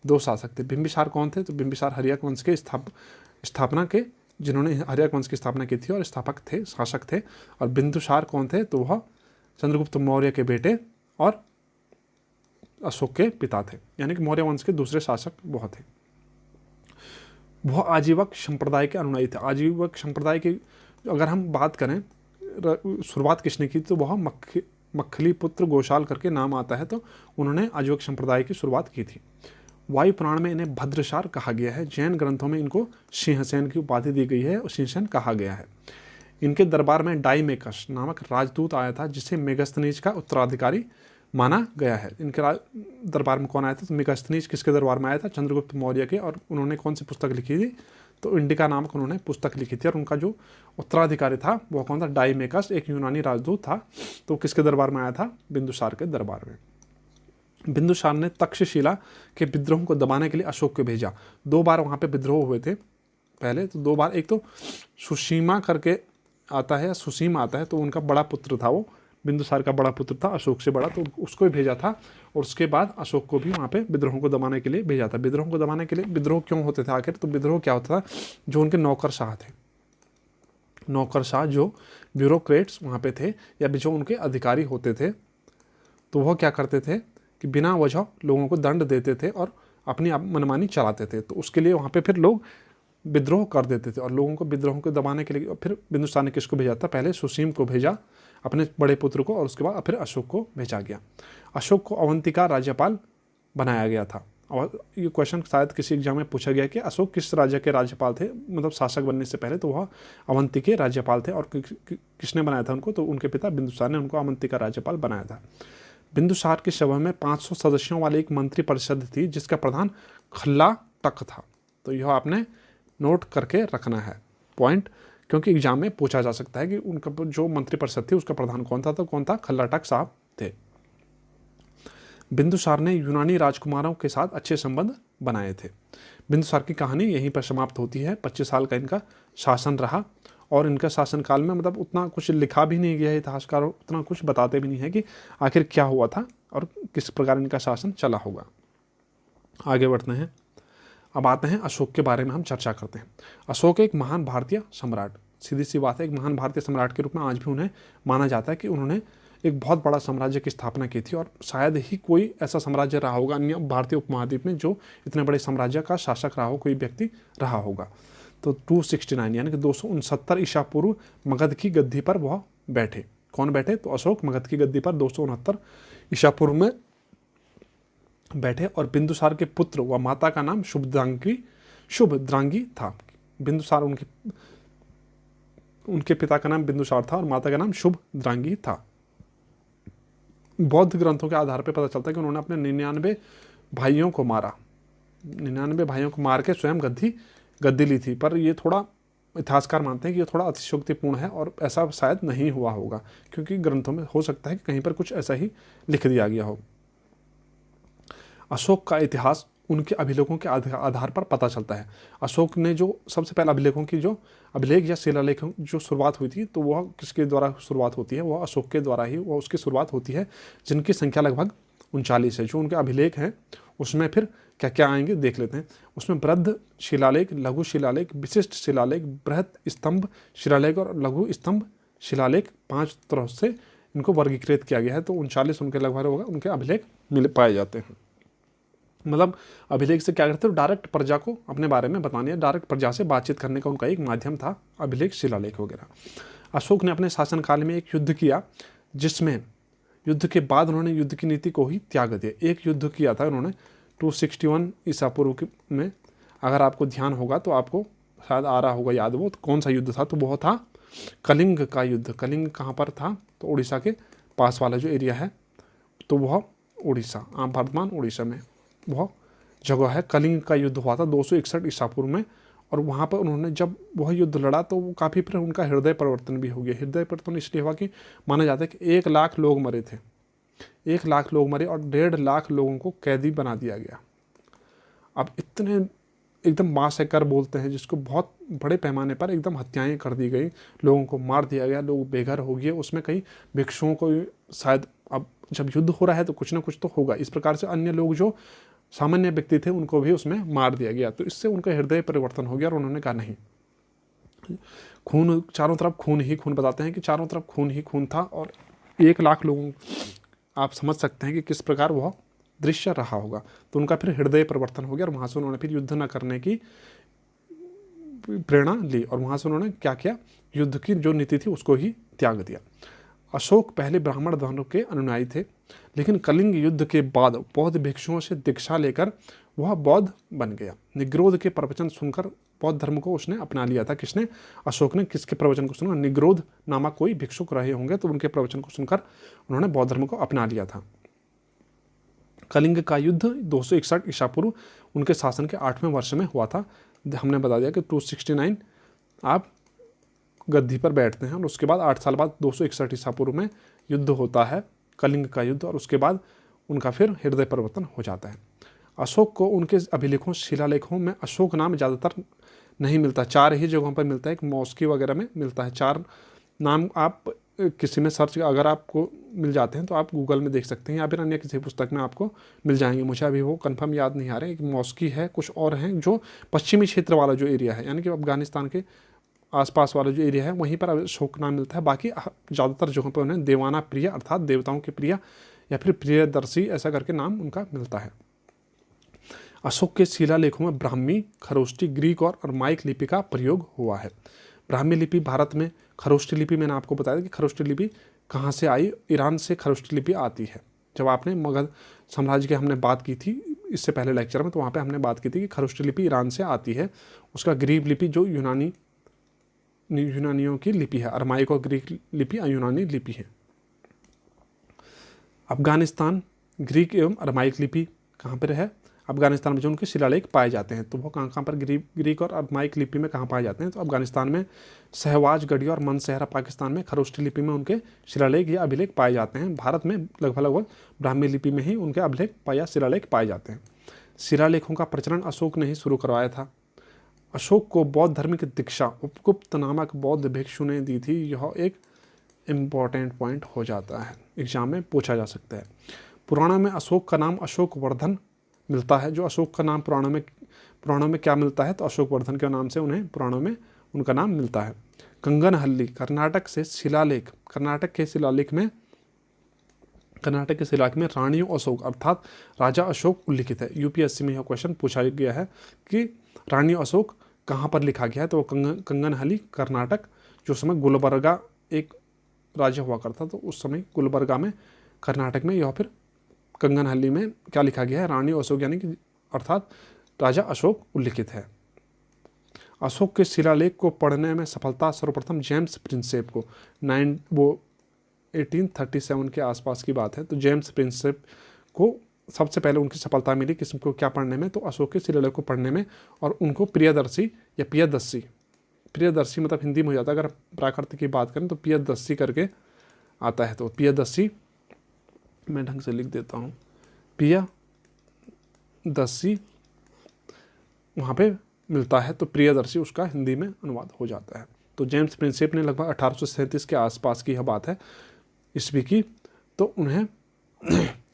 दो शासक थे। बिंबिसार कौन थे? तो बिंबिसार हर्यक वंश के स्थापना के, जिन्होंने हर्यक वंश की स्थापना की थी और स्थापक थे, शासक थे। और बिंदुसार कौन थे? तो वह चंद्रगुप्त मौर्य के बेटे और अशोक के पिता थे, यानी कि मौर्य वंश के दूसरे शासक वह थे। वह आजीवक संप्रदाय के अनुयायी थे। आजीवक संप्रदाय की अगर हम बात करें, शुरुआत किसने की? तो वह मक्खली पुत्र गोशाल करके नाम आता है, तो उन्होंने आजीवक संप्रदाय की शुरुआत की थी। वायु पुराण में इन्हें भद्रसार कहा गया है। जैन ग्रंथों में इनको सिंहसेन की उपाधि दी गई है और सिंहसेन कहा गया है। इनके दरबार में डाइमेकस नामक राजदूत आया था, जिसे मेगस्थनीज का उत्तराधिकारी माना गया है। इनके दरबार में कौन आया था? तो मेगस्थनीज किसके दरबार में आया था? चंद्रगुप्त मौर्य के। और उन्होंने कौन सी पुस्तक लिखी थी? तो इंडिका नामक उन्होंने पुस्तक लिखी थी। और उनका जो उत्तराधिकारी था वह कौन था? डाइमेकस, एक यूनानी राजदूत था। तो किसके दरबार में आया था? बिंदुसार के दरबार में। बिंदुसार ने तक्षशिला के विद्रोह को दबाने के लिए अशोक को भेजा। 2 बार वहाँ पे विद्रोह हुए थे पहले। तो 2 बार, एक तो सुसीमा करके आता है, सुसीम आता है, तो उनका बड़ा पुत्र था, वो बिंदुसार का बड़ा पुत्र था, अशोक से बड़ा, तो उसको ही भेजा था। और उसके बाद अशोक को भी वहाँ पे विद्रोह को दबाने के लिए भेजा था। विद्रोह को दबाने के लिए, विद्रोह क्यों होते थे आखिर? तो विद्रोह क्या होता था? जो उनके नौकरशाह थे, नौकरशाह जो ब्यूरोक्रेट्स वहाँ पे थे या जो उनके अधिकारी होते थे, तो वह क्या करते थे कि बिना वजह लोगों को दंड देते थे और अपनी मनमानी चलाते थे। तो उसके लिए वहाँ पे फिर लोग विद्रोह कर देते थे। और लोगों को विद्रोह को दबाने के लिए फिर बिंदुसार ने किसको भेजा था? पहले सुसीम को भेजा, अपने बड़े पुत्र को, और उसके बाद फिर अशोक को भेजा गया। अशोक को अवंतिका राज्यपाल बनाया गया था। और ये क्वेश्चन शायद किसी एग्जाम में पूछा गया कि अशोक किस राज्य के राज्यपाल थे, मतलब शासक बनने से पहले? तो वह अवंती के राज्यपाल थे। और किसने बनाया था उनको? तो उनके पिता बिंदुसार ने उनको अवंती का राज्यपाल बनाया था। बिंदुसार की सभा में 500 सदस्यों वाली एक मंत्री परिषद थी, जिसका प्रधान खल्लाटक था। तो यह आपने नोट करके रखना है पॉइंट, क्योंकि एग्जाम में पूछा जा सकता है कि उनका जो मंत्री परिषद थी उसका प्रधान कौन था? तो कौन था? खल्लाटक साहब थे। बिंदुसार ने यूनानी राजकुमारों के साथ अच्छे संबंध बनाए थे। बिंदुसार की कहानी यहीं पर समाप्त होती है। 25 साल का इनका शासन रहा। और इनका शासनकाल में मतलब उतना कुछ लिखा भी नहीं गया है, इतिहासकार उतना कुछ बताते भी नहीं है कि आखिर क्या हुआ था और किस प्रकार इनका शासन चला होगा। आगे बढ़ते हैं। अब आते हैं अशोक के बारे में हम चर्चा करते हैं। अशोक एक महान भारतीय सम्राट, सीधी सी बात है, एक महान भारतीय सम्राट के रूप में आज भी उन्हें माना जाता है कि उन्होंने एक बहुत बड़ा साम्राज्य की स्थापना की थी। और शायद ही कोई ऐसा साम्राज्य रहा होगा अन्य भारतीय उपमहाद्वीप में जो इतने बड़े साम्राज्य का शासक रहा हो, कोई व्यक्ति रहा होगा। तो 269 यानी कि 269 ईसा पूर्व मगध की गद्दी पर वह बैठे। कौन बैठे? तो अशोक मगध की गद्दी पर 269 ईसा पूर्व में बैठे। और बिंदुसार के पुत्र व माता का नाम शुभद्रांगी था। बिंदुसार उनके पिता का नाम बिंदुसार था और माता का नाम शुभद्रांगी था। बौद्ध ग्रंथों के आधार पर पता चलता है कि उन्होंने अपने 99 भाइयों को मारा। 99 भाइयों को मार के स्वयं गद्दी ली थी। पर ये थोड़ा इतिहासकार मानते हैं कि ये थोड़ा अतिशयोक्तिपूर्ण है और ऐसा शायद नहीं हुआ होगा, क्योंकि ग्रंथों में हो सकता है कि कहीं पर कुछ ऐसा ही लिख दिया गया हो। अशोक का इतिहास उनके अभिलेखों के आधार पर पता चलता है। अशोक ने जो सबसे पहले अभिलेखों की जो अभिलेख या शिलालेखों जो शुरुआत हुई थी, तो वह किसके द्वारा शुरुआत होती है? वह अशोक के द्वारा ही वह उसकी शुरुआत होती है, जिनकी संख्या लगभग 39 है। जो उनके अभिलेख हैं उसमें फिर क्या क्या आएंगे देख लेते हैं। उसमें वृद्ध शिलालेख, लघु शिलालेख, विशिष्ट शिलालेख, बृहत स्तंभ शिलालेख और लघु स्तंभ शिलालेख, 5 तरह से इनको वर्गीकृत किया गया है। तो 39 उनके लगभग होगा उनके अभिलेख मिल पाए जाते हैं। मतलब अभिलेख से क्या करते हैं? डायरेक्ट प्रजा को अपने बारे में बताने या डायरेक्ट प्रजा से बातचीत करने का उनका एक माध्यम था अभिलेख, शिलालेख वगैरह। अशोक ने अपने शासनकाल में एक युद्ध किया, जिसमें युद्ध के बाद उन्होंने युद्ध की नीति को ही त्याग दिया। एक युद्ध किया था उन्होंने 261 ईसा पूर्व में। अगर आपको ध्यान होगा तो आपको शायद आ रहा होगा याद वो, तो कौन सा युद्ध था? तो वो था कलिंग का युद्ध। कलिंग कहाँ पर था? तो उड़ीसा के पास वाला जो एरिया है, तो वह उड़ीसा, वर्तमान उड़ीसा में वह जगह है। कलिंग का युद्ध हुआ था 261 ईसा पूर्व में, और वहाँ पर उन्होंने जब वह युद्ध लड़ा तो वो काफ़ी फिर उनका हृदय परिवर्तन भी हो गया। हृदय परिवर्तन इसलिए हुआ कि माना जाता है कि 1 लाख लोग मरे थे, 1 लाख लोग मरे और 1.5 लाख लोगों को कैदी बना दिया गया। अब इतने एकदम मासैकर बोलते हैं जिसको, बहुत बड़े पैमाने पर एकदम हत्याएं कर दी गई, लोगों को मार दिया गया, लोग बेघर हो गए। उसमें कई भिक्षुओं को शायद, अब जब युद्ध हो रहा है तो कुछ ना कुछ तो होगा, इस प्रकार से अन्य लोग जो सामान्य व्यक्ति थे उनको भी उसमें मार दिया गया। तो इससे उनका हृदय परिवर्तन हो गया और उन्होंने कहा नहीं, खून चारों तरफ खून ही खून, बताते हैं कि चारों तरफ खून ही खून था और 1 लाख लोगों, आप समझ सकते हैं कि किस प्रकार वह दृश्य रहा होगा। तो उनका फिर हृदय परिवर्तन हो गया और वहाँ से उन्होंने फिर युद्ध न करने की प्रेरणा ली और वहाँ से उन्होंने क्या किया, युद्ध की जो नीति थी उसको ही त्याग दिया। अशोक पहले ब्राह्मण धर्म के अनुयायी थे, लेकिन कलिंग युद्ध के बाद बौद्ध भिक्षुओं से दीक्षा लेकर वह बौद्ध बन गया। निग्रोध के प्रवचन सुनकर बौद्ध धर्म को उसने अपना लिया था। किसने? अशोक ने। किसके प्रवचन को सुना? निग्रोध नामक कोई भिक्षुक रहे होंगे, तो उनके प्रवचन को सुनकर उन्होंने बौद्ध धर्म को अपना लिया था। कलिंग का युद्ध 261 ईसा पूर्व उनके शासन के 8वें वर्ष में हुआ था। हमने बता दिया कि 269 आप गद्दी पर बैठते हैं और उसके बाद 8 साल बाद 261 ईसा पूर्व में युद्ध होता है, कलिंग का युद्ध, और उसके बाद उनका फिर हृदय परिवर्तन हो जाता है। अशोक को उनके अभिलेखों, शिलालेखों में अशोक नाम ज़्यादातर नहीं मिलता, 4 ही जगहों पर मिलता है। एक मॉस्की वगैरह में मिलता है, 4 नाम आप किसी में सर्च अगर आपको मिल जाते हैं तो आप गूगल में देख सकते हैं या फिर अन्य किसी पुस्तक में आपको मिल जाएंगे। मुझे अभी वो कंफर्म याद नहीं आ रहे। एक मॉस्की है, कुछ और हैं जो पश्चिमी क्षेत्र वाला जो एरिया है, यानी कि अफगानिस्तान के आसपास वाला जो एरिया है वहीं पर अशोक नाम मिलता है। बाकी ज़्यादातर जगहों पर उन्हें देवाना प्रिय अर्थात देवताओं के प्रिय या फिर प्रियदर्शी ऐसा करके नाम उनका मिलता है। अशोक के शिलालेखों में ब्राह्मी, खरोष्टी, ग्रीक और अरमाइक लिपि का प्रयोग हुआ है। ब्राह्मी लिपि भारत में, खरोष्टी लिपि मैंने आपको बताया कि खरोष्टी लिपि कहाँ से आई, ईरान से खरोष्टी लिपि आती है। जब आपने मगध साम्राज्य की हमने बात की थी इससे पहले लेक्चर में, तो वहाँ पे हमने बात की थी कि खरोष्टी लिपि ईरान से आती है। उसका ग्रीक लिपि जो यूनानियों की लिपि है, अरमाइक और ग्रीक लिपि यूनानी लिपि है। अफगानिस्तान, ग्रीक एवं अरमाइक लिपि कहाँ पर है? अफगानिस्तान में जो उनके शिलालेख पाए जाते हैं, तो वो कहाँ पर ग्रीक और अरमाइक लिपि में कहाँ पाए जाते हैं? तो अफगानिस्तान में सहवाज गढ़ी और मनसहरा पाकिस्तान में खरोष्टी लिपि में उनके शिलालेख या अभिलेख पाए जाते हैं। भारत में लगभग ब्राह्मी लिपि में ही उनके अभिलेख या शिलालेख पाए जाते हैं। शिलालेखों का प्रचलन अशोक ने ही शुरू करवाया था। अशोक को बौद्ध धर्म की दीक्षा उपगुप्त नामक बौद्ध भिक्षु ने दी थी। यह एक इम्पॉर्टेंट पॉइंट हो जाता है, एग्जाम में पूछा जा सकता है। पुराणों में अशोक का नाम अशोक वर्धन मिलता है। जो अशोक का नाम पुराणों में क्या मिलता है? तो अशोक वर्धन के नाम से उन्हें पुराणों में उनका नाम मिलता है। कंगनहल्ली कर्नाटक से शिलालेख, कर्नाटक के शिलालेख में रानियों अशोक अर्थात राजा अशोक उल्लिखित है। यूपीएससी में यह क्वेश्चन पूछा गया है कि रानियों अशोक कहाँ पर लिखा गया है? तो कंगनहल्ली कर्नाटक, जो समय गुलबर्गा एक राज्य हुआ करता, तो उस समय गुलबर्गा में कर्नाटक में यह फिर कंगनहल्ली में क्या लिखा गया है? रानी अशोक यानी कि अर्थात राजा अशोक उल्लिखित है। अशोक के शिलालेख को पढ़ने में सफलता सर्वप्रथम जेम्स प्रिंसेप को 1837 के आसपास की बात है। तो जेम्स प्रिंसेप को सबसे पहले उनकी सफलता मिली किसको क्या पढ़ने में? तो अशोक के शिलालेख को पढ़ने में, और उनको प्रियदर्शी या प्रियदर्शी मतलब हिंदी में हो जाता है। अगर प्राकृत की बात करें तो प्रियदर्शी करके आता है, तो प्रियदर्शी मैं ढंग से लिख देता हूँ, प्रियदर्शी वहाँ पे मिलता है, तो प्रियदर्शी उसका हिंदी में अनुवाद हो जाता है। तो जेम्स प्रिंसेप ने लगभग 1837 के आसपास की यह बात है ईस्वी की, तो उन्हें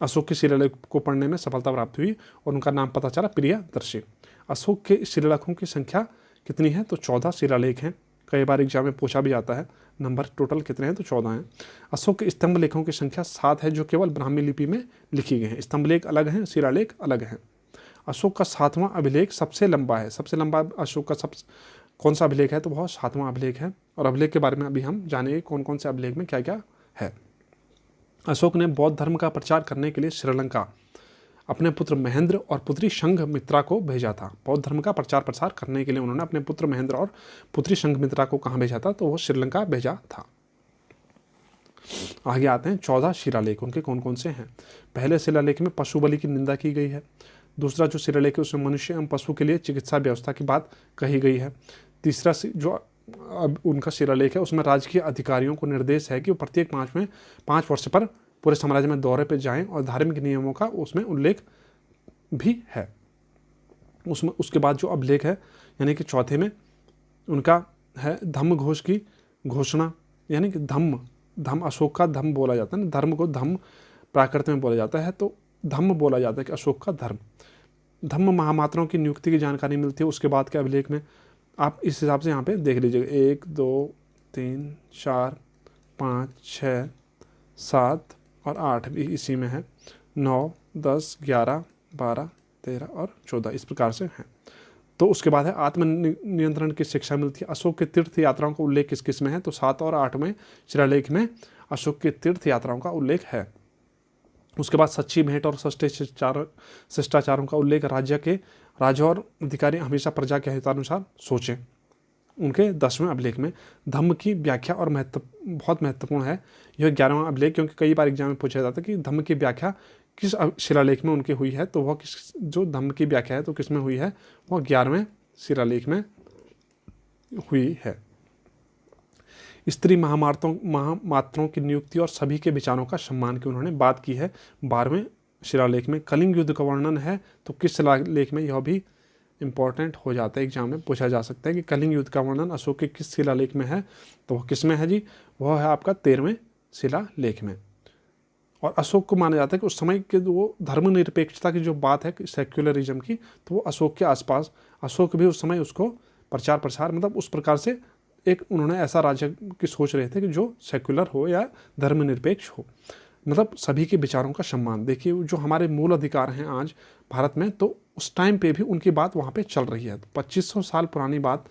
अशोक के शिलालेख को पढ़ने में सफलता प्राप्त हुई और उनका नाम पता चला प्रियदर्शी। अशोक के शिलालेखों की संख्या कितनी है? तो 14 शिलालेख हैं। कई बार एग्जाम में पूछा भी जाता है नंबर टोटल कितने हैं? तो 14 हैं। अशोक के स्तंभ लेखों की संख्या 7 है जो केवल ब्राह्मी लिपि में लिखी गई हैं। स्तंभ लेख अलग हैं, शिलालेख अलग हैं। अशोक का 7वां अभिलेख सबसे लंबा है। सबसे लंबा अशोक का कौन सा अभिलेख है? तो वह 7वां अभिलेख है। और अभिलेख के बारे में अभी हम जानेंगे कौन कौन से अभिलेख में क्या क्या है। अशोक ने बौद्ध धर्म का प्रचार करने के लिए श्रीलंका अपने पुत्र महेंद्र और पुत्री संघमित्रा को भेजा था। बौद्ध धर्म का प्रचार प्रसार करने के लिए उन्होंने अपने पुत्र महेंद्र और पुत्री संघमित्रा को कहाँ भेजा था? तो वो श्रीलंका भेजा था। आगे आते हैं 14 शिलालेख, उनके कौन कौन से हैं। पहले शिलालेख में पशु बलि की निंदा की गई है। दूसरा जो शिलालेख है उसमें मनुष्य एवं पशु के लिए चिकित्सा व्यवस्था की बात कही गई है। तीसरा जो अब उनका शिलालेख है उसमें राजकीय अधिकारियों को निर्देश है कि वो प्रत्येक 5 वर्ष पर पूरे साम्राज्य में दौरे पर जाएं और धार्मिक नियमों का उसमें उल्लेख भी है। उसमें उसके बाद जो अभिलेख है यानी कि चौथे में उनका है धम्म घोष की घोषणा, यानी कि धम्म अशोक का धम्म बोला जाता है ना, धर्म को धम्म प्राकृत में बोला जाता है, तो धम्म बोला जाता है कि अशोक का धम्म महामात्राओं की नियुक्ति की जानकारी मिलती है। उसके बाद के अभिलेख में आप इस हिसाब से यहाँ पे देख लीजिएगा 1 2 3 4 5 6 7 और 8 भी इसी में है, 9 10 11 12 13 और 14 इस प्रकार से हैं। तो उसके बाद है आत्मनियंत्रण की शिक्षा मिलती है। अशोक के तीर्थ यात्राओं का उल्लेख किस किस में है, तो 7 और 8 में शिलालेख में अशोक के तीर्थ यात्राओं का उल्लेख है। उसके बाद सच्ची भेंट और शिष्टाचारों का उल्लेख, राजा और अधिकारी हमेशा प्रजा के हितानुसार सोचें, उनके 10वें अभिलेख में। धम्म की व्याख्या और बहुत महत्वपूर्ण है यह 11वां अभिलेख, क्योंकि कई बार एग्जाम में पूछा जाता है कि धम्म की व्याख्या किस शिलालेख में उनकी हुई है, तो वह जो धम्म की व्याख्या है तो किस में हुई है, वह 11वें शिलालेख में हुई है। स्त्री महामात्रों की नियुक्ति और सभी के विचारों का सम्मान की उन्होंने बात की है 12वें शिलालेख में। कलिंग युद्ध का वर्णन है तो किस शिलालेख में, यह भी इंपॉर्टेंट हो जाता है, एग्जाम में पूछा जा सकता है कि कलिंग युद्ध का वर्णन अशोक के किस शिलालेख में है, तो वह किस में है जी, वह है आपका 13वें शिलालेख में। और अशोक को माना जाता है कि उस समय के वो धर्मनिरपेक्षता की जो बात है सेक्युलरिज्म की, तो वो अशोक के आसपास, अशोक भी उस समय उसको प्रचार प्रसार मतलब उस प्रकार से एक उन्होंने ऐसा राज्य की सोच रहे थे कि जो सेक्युलर हो या धर्मनिरपेक्ष हो, मतलब सभी के विचारों का सम्मान। देखिए जो हमारे मूल अधिकार हैं आज भारत में, तो उस टाइम पे भी उनकी बात वहाँ पे चल रही है। तो 2500 साल पुरानी बात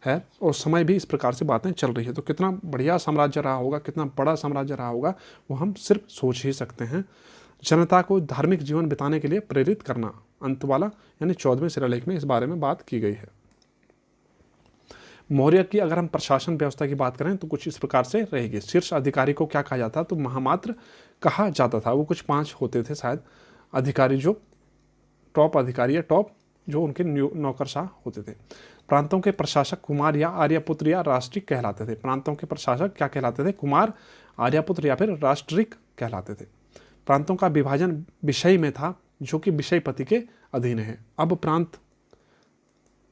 है और समय भी इस प्रकार से बातें चल रही है, तो कितना बढ़िया साम्राज्य रहा होगा, कितना बड़ा साम्राज्य रहा होगा, वो हम सिर्फ सोच ही सकते हैं। जनता को धार्मिक जीवन बिताने के लिए प्रेरित करना, अंत वाला यानी 14वें शिलालेख में इस बारे में बात की गई है। मौर्य की अगर हम प्रशासन व्यवस्था की बात करें तो कुछ इस प्रकार से रहेगी। शीर्ष अधिकारी को क्या कहा जाता, तो महामात्र कहा जाता था। वो कुछ 5 होते थे शायद अधिकारी, जो टॉप अधिकारी या टॉप जो उनके नौकरशाह होते थे। प्रांतों के प्रशासक कुमार या आर्यपुत्र या राष्ट्रिक कहलाते थे। प्रांतों के प्रशासक क्या कहलाते थे, कुमार, आर्यपुत्र या फिर राष्ट्रिक कहलाते थे। प्रांतों का विभाजन विषय में था, जो कि विषयपति के अधीन है। अब प्रांत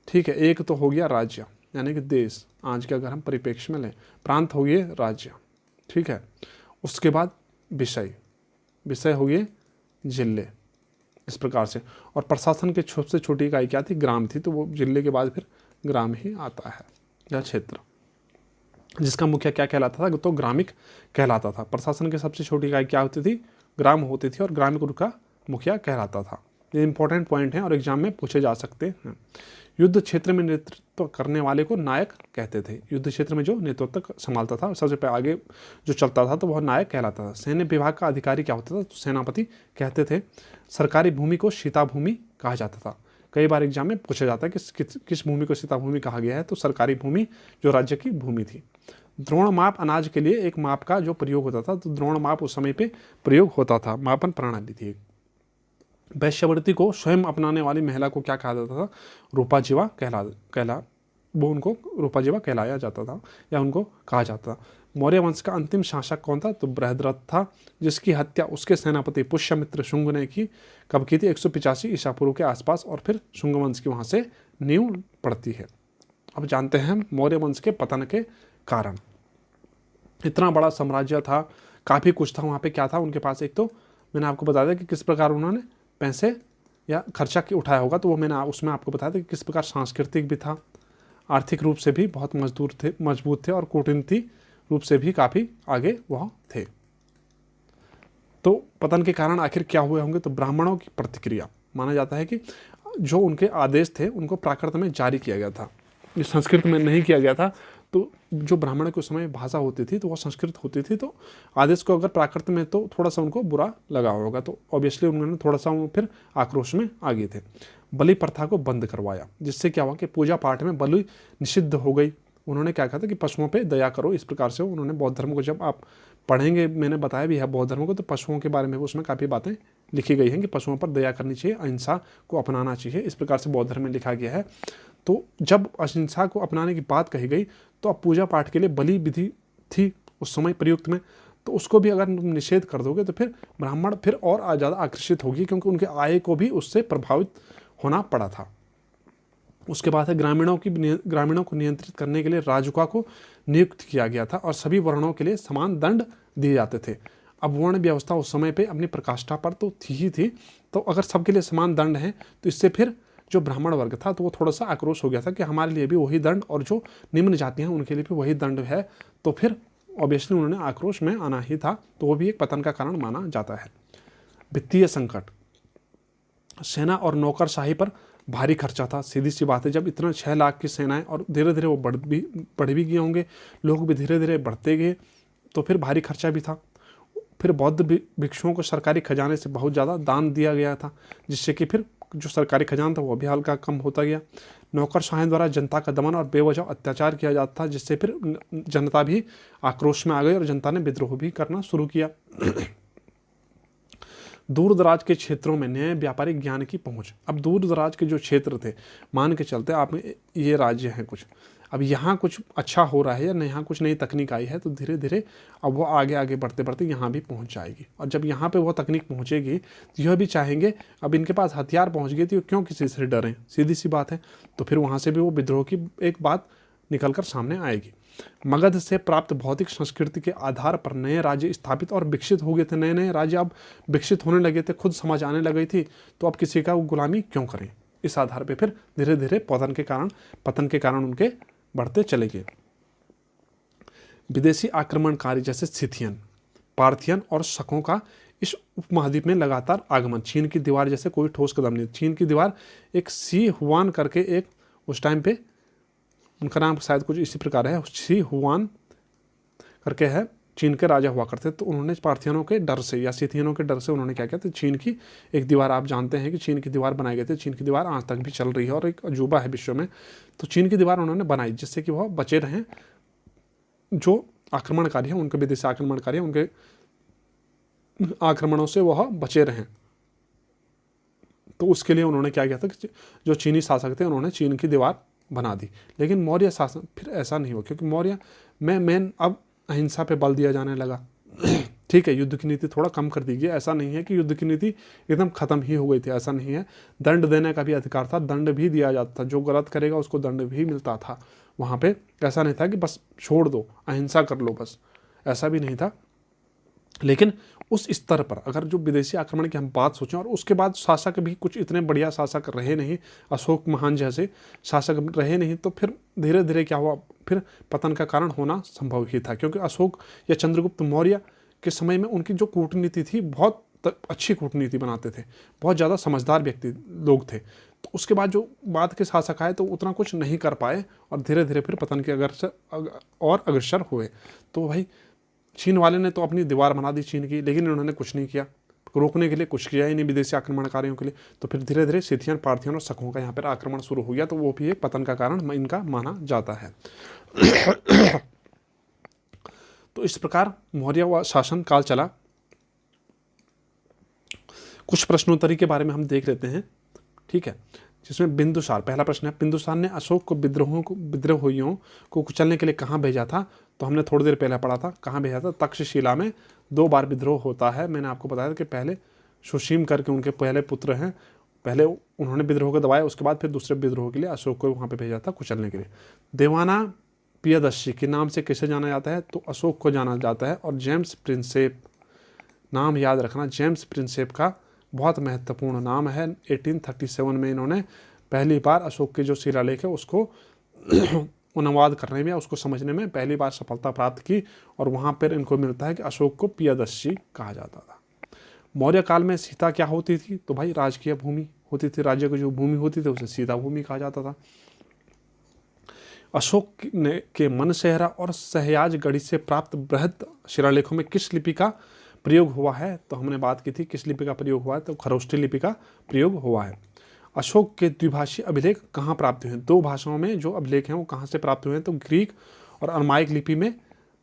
ठीक है, एक तो हो गया राज्य यानी कि देश, आज के अगर हम परिप्रेक्ष्य में लें प्रांत हो गए राज्य, ठीक है। उसके बाद विषय हो गए जिले, इस प्रकार से। और प्रशासन के सबसे छोटी इकाई क्या थी, ग्राम थी, तो वो जिले के बाद फिर ग्राम ही आता है या क्षेत्र, जिसका मुखिया क्या कहलाता था, तो ग्रामिक कहलाता था। प्रशासन की सबसे छोटी इकाई क्या होती थी, ग्राम होती थी, और ग्रामिक उनका मुखिया कहलाता था। ये इंपॉर्टेंट पॉइंट हैं और एग्जाम में पूछे जा सकते हैं। युद्ध क्षेत्र में नेतृत्व करने वाले को नायक कहते थे। युद्ध क्षेत्र में जो नेतृत्व संभालता था, सबसे आगे जो चलता था, तो वह नायक कहलाता था। सैन्य विभाग का अधिकारी क्या होता था, तो सेनापति कहते थे। सरकारी भूमि को सीता भूमि कहा जाता था। कई बार एग्जाम में पूछा जाता है कि किस भूमि को सीता भूमि कहा गया है, तो सरकारी भूमि जो राज्य की भूमि थी। द्रोण माप अनाज के लिए एक माप का जो प्रयोग होता था, तो द्रोण माप उस समय पे प्रयोग होता था, मापन प्रणाली थी। वैश्यवृत्ति को स्वयं अपनाने वाली महिला को क्या कहा जाता था, रूपाजीवा वो उनको रूपाजीवा कहलाया जाता था या उनको कहा जाता था। मौर्य वंश का अंतिम शासक कौन था, तो बृहद्रथ था, जिसकी हत्या उसके सेनापति पुष्यमित्र शुंग ने की। कब की थी, 185 ईसा पूर्व के आसपास, और फिर शुंग वंश की वहाँ से नींव पड़ती है। अब जानते हैं हम मौर्य वंश के पतन के कारण। इतना बड़ा साम्राज्य था, काफ़ी कुछ था वहाँ पे। क्या था उनके पास, एक तो मैंने आपको बताया था कि किस प्रकार उन्होंने पैसे या खर्चा उठाया होगा, तो वो मैंने उसमें आपको बताया था कि किस प्रकार सांस्कृतिक भी था, आर्थिक रूप से भी बहुत मजबूत थे और कूटनीतिक रूप से भी काफ़ी आगे वह थे। तो पतन के कारण आखिर क्या हुए होंगे, तो ब्राह्मणों की प्रतिक्रिया। माना जाता है कि जो उनके आदेश थे उनको प्राकृत में जारी किया गया था, ये संस्कृत में नहीं किया गया था। तो जो ब्राह्मण के उस समय भाषा होती थी तो वह संस्कृत होती थी, तो आदेश को अगर प्राकृत में तो थोड़ा सा उनको बुरा लगा होगा, तो ऑब्वियसली उन्होंने थोड़ा सा फिर आक्रोश में आ गए थे। बलि प्रथा को बंद करवाया, जिससे क्या हुआ कि पूजा पाठ में बलि निषिद्ध हो गई। उन्होंने क्या कहा था कि पशुओं पे दया करो, इस प्रकार से उन्होंने बौद्ध धर्म को, जब आप पढ़ेंगे मैंने बताया भी है बौद्ध धर्म को, तो पशुओं के बारे में उसमें काफ़ी बातें लिखी गई हैं कि पशुओं पर दया करनी चाहिए, अहिंसा को अपनाना चाहिए। इस प्रकार से बौद्ध धर्म में लिखा गया है। तो जब अहिंसा को अपनाने की बात कही गई तो अब पूजा पाठ के लिए बलि विधि थी उस समय प्रयुक्त में, तो उसको भी अगर तुम निषेध कर दोगे तो फिर ब्राह्मण फिर और ज़्यादा आकर्षित होगी, क्योंकि उनके आय को भी उससे प्रभावित होना पड़ा था। उसके बाद है ग्रामीणों को नियंत्रित करने के लिए राजुका को नियुक्त किया गया था और सभी वर्णों के लिए समान दंड दिए जाते थे। अब वर्ण व्यवस्था उस समय पे अपनी प्रकाष्ठा पर तो थी ही थी, तो अगर सबके लिए समान दंड है तो इससे फिर जो ब्राह्मण वर्ग था तो वो थोड़ा सा आक्रोश हो गया था कि हमारे लिए भी वही दंड और जो निम्न जातियां हैं उनके लिए भी वही दंड है। तो फिर ऑब्वियसली उन्होंने आक्रोश में आना ही था, तो वो भी एक पतन का कारण माना जाता है। वित्तीय संकट, सेना और नौकरशाही पर भारी खर्चा था। सीधी सी बात है, जब इतना 6 लाख की सेनाएं और धीरे धीरे वो बढ़ भी गए होंगे, लोग भी धीरे धीरे बढ़ते गए, तो फिर भारी खर्चा भी था। फिर बौद्ध भिक्षुओं को सरकारी खजाने से बहुत ज़्यादा दान दिया गया था, जिससे कि फिर जो सरकारी खजाना था वो भी हल्का कम होता गया। नौकरशाही द्वारा जनता का दमन और बेवजह अत्याचार किया जाता था, जिससे फिर जनता भी आक्रोश में आ गई और जनता ने विद्रोह भी करना शुरू किया। दूर दराज के क्षेत्रों में नए व्यापारिक ज्ञान की पहुंच। अब दूर दराज के जो क्षेत्र थे, मान के चलते आप ये राज्य हैं कुछ, अब यहाँ कुछ अच्छा हो रहा है या यहाँ कुछ नई तकनीक आई है, तो धीरे धीरे अब वो आगे आगे बढ़ते बढ़ते यहाँ भी पहुँच जाएगी। और जब यहाँ पे वो तकनीक पहुँचेगी तो यह भी चाहेंगे, अब इनके पास हथियार पहुँच गए तो क्यों किसी से डरें, सीधी सी बात है। तो फिर वहाँ से भी वो विद्रोह की एक बात निकल कर सामने आएगी। मगध से प्राप्त भौतिक संस्कृति के आधार पर नए राज्य स्थापित और विकसित हो गए थे। नए नए राज्य अब विकसित होने लगे थे, खुद समझ आने लगी थी, तो अब किसी का गुलामी क्यों करें। इस आधार पे फिर धीरे धीरे पतन के कारण उनके बढ़ते चले गए। विदेशी आक्रमणकारी जैसे स्थितियन, पार्थियन और शकों का इस उपमहाद्वीप में लगातार आगमन। चीन की दीवार जैसे कोई ठोस कदम नहीं। चीन की दीवार एक सी हुआन करके एक उस टाइम पे उनका नाम शायद कुछ इसी प्रकार है, सी हुआन करके है, चीन के राजा हुआ करते। तो उन्होंने पार्थियनों के डर से या सिथियनों के डर से उन्होंने क्या किया, तो चीन की एक दीवार, आप जानते हैं कि चीन की दीवार बनाई गई थी। चीन की दीवार आज तक भी चल रही है और एक अजूबा है विश्व में। तो चीन की दीवार उन्होंने बनाई जिससे कि वह बचे रहें, जो आक्रमणकारी हैं उनके, विदेशी आक्रमणकारी हैं उनके आक्रमणों से वह बचे रहें। तो उसके लिए उन्होंने क्या किया था कि जो चीनी शासक थे उन्होंने चीन की दीवार बना दी। लेकिन मौर्य शासन फिर ऐसा नहीं हुआ, क्योंकि मौर्य में मेन अब अहिंसा पे बल दिया जाने लगा। ठीक है, युद्ध की नीति थोड़ा कम कर दी गई। ऐसा नहीं है कि युद्ध की नीति एकदम खत्म ही हो गई थी, ऐसा नहीं है। दंड देने का भी अधिकार था, दंड भी दिया जाता था, जो गलत करेगा उसको दंड भी मिलता था। वहाँ पे ऐसा नहीं था कि बस छोड़ दो, अहिंसा कर लो बस, ऐसा भी नहीं था। लेकिन उस स्तर पर अगर जो विदेशी आक्रमण की हम बात सोचें, और उसके बाद शासक भी कुछ इतने बढ़िया शासक रहे नहीं, अशोक महान जैसे शासक रहे नहीं, तो फिर धीरे धीरे क्या हुआ, फिर पतन का कारण होना संभव ही था। क्योंकि अशोक या चंद्रगुप्त मौर्य के समय में उनकी जो कूटनीति थी, बहुत अच्छी कूटनीति बनाते थे, बहुत ज़्यादा समझदार व्यक्ति लोग थे। तो उसके बाद जो बाद के शासक आए तो उतना कुछ नहीं कर पाए और धीरे धीरे फिर पतन के अग्रसर हुए। तो भाई चीन वाले ने तो अपनी दीवार बना दी चीन की, लेकिन इन्होंने कुछ नहीं किया, रोकने के लिए कुछ किया ही नहीं विदेशी आक्रमणकारियों के लिए। तो फिर धीरे धीरे सिथियन, पार्थियन और शकों का यहाँ पर आक्रमण शुरू हो गया, तो वो भी एक पतन का कारण इनका माना जाता है। तो इस प्रकार मौर्य शासन काल चला। कुछ प्रश्नोत्तरी के बारे में हम देख लेते हैं, ठीक है, जिसमें बिंदुसार, पहला प्रश्न है, बिंदुसार ने अशोक को विद्रोहियों को कुचलने के लिए कहाँ भेजा था? तो हमने थोड़ी देर पहले पढ़ा था, कहाँ भेजा था? तक्षशिला में 2 बार विद्रोह होता है। मैंने आपको बताया था कि पहले सुशीम करके उनके पहले पुत्र हैं, पहले उन्होंने विद्रोह को दबाया, उसके बाद फिर दूसरे विद्रोह के लिए अशोक को वहाँ पे भेजा था कुचलने के लिए। देवाना पियदर्शी के नाम से किसे जाना जाता है? तो अशोक को जाना जाता है। और जेम्स प्रिंसेप, नाम याद रखना, जेम्स प्रिंसेप का बहुत महत्वपूर्ण नाम है। 1837 में इन्होंने पहली बार अशोक के जो शिलालेख है उसको अनुवाद करने में, उसको समझने में पहली बार सफलता प्राप्त की, और वहाँ पर इनको मिलता है कि अशोक को पियदर्शी कहा जाता था। मौर्य काल में सीता क्या होती थी? तो भाई राजकीय भूमि होती थी, राज्य की जो भूमि होती थी उसे सीता भूमि कहा जाता था। अशोक के मनसेहरा और सहयाज गढ़ी से प्राप्त बृहद शिलालेखों में किस लिपि का प्रयोग हुआ है? तो हमने बात की थी किस लिपि का प्रयोग हुआ है, तो खरोष्ठी लिपि का प्रयोग हुआ है। अशोक के द्विभाषी अभिलेख कहाँ प्राप्त हुए हैं? 2 भाषाओं में जो अभिलेख हैं वो कहाँ से प्राप्त हुए हैं? तो ग्रीक और अरमाइक लिपि में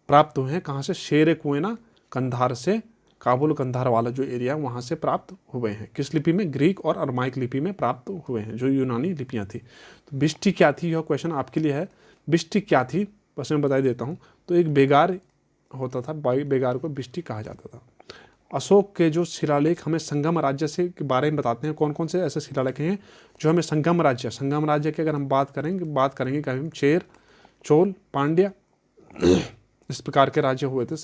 प्राप्त हुए हैं। कहाँ से? शेर कुएना कंधार से काबुल कंधार वाला जो एरिया वहाँ से प्राप्त हुए हैं। किस लिपि में? ग्रीक और अरमाइक लिपि में प्राप्त हुए हैं, जो यूनानी लिपियाँ थी। तो बिष्टी क्या थी, यह क्वेश्चन आपके लिए है। बिष्टी क्या थी, बस मैं बता देता हूँ। तो एक बेगार होता था, बेगार को बिष्टी कहा जाता था। अशोक के जो शिलालेख हमें संगम राज्य से के बारे में बताते हैं। कौन कौन से ऐसे शिलालेख हैं जो हमें संगम राज्य की अगर हम बात करेंगे कभी हम चेर, चोल, पांड्या इस प्रकार के राज्य हुए थे।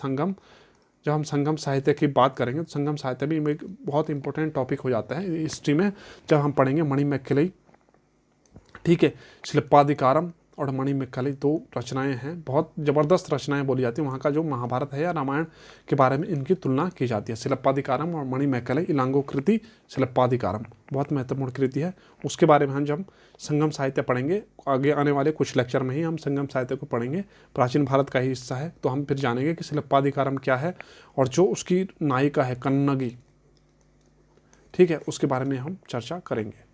जब हम संगम साहित्य की बात करेंगे तो संगम साहित्य भी एक बहुत इंपॉर्टेंट टॉपिक हो जाता है हिस्ट्री में, जब हम पढ़ेंगे मणिमेखलाई, ठीक है। शिल्पाधिकारम और मणिमेखलाई 2 रचनाएं हैं, बहुत ज़बरदस्त रचनाएं बोली जाती हैं। वहाँ का जो महाभारत है या रामायण के बारे में इनकी तुलना की जाती है। शिल्पाधिकारम और मणिमेखलाई, इलांगो कृति, शिल्पाधिकारम बहुत महत्वपूर्ण कृति है। उसके बारे में हम जब संगम साहित्य पढ़ेंगे, आगे आने वाले कुछ लेक्चर में ही हम संगम साहित्य को पढ़ेंगे, प्राचीन भारत का ही हिस्सा है, तो हम फिर जानेंगे कि शिल्पाधिकारम क्या है और जो उसकी नायिका है कन्नगी, ठीक है, उसके बारे में हम चर्चा करेंगे।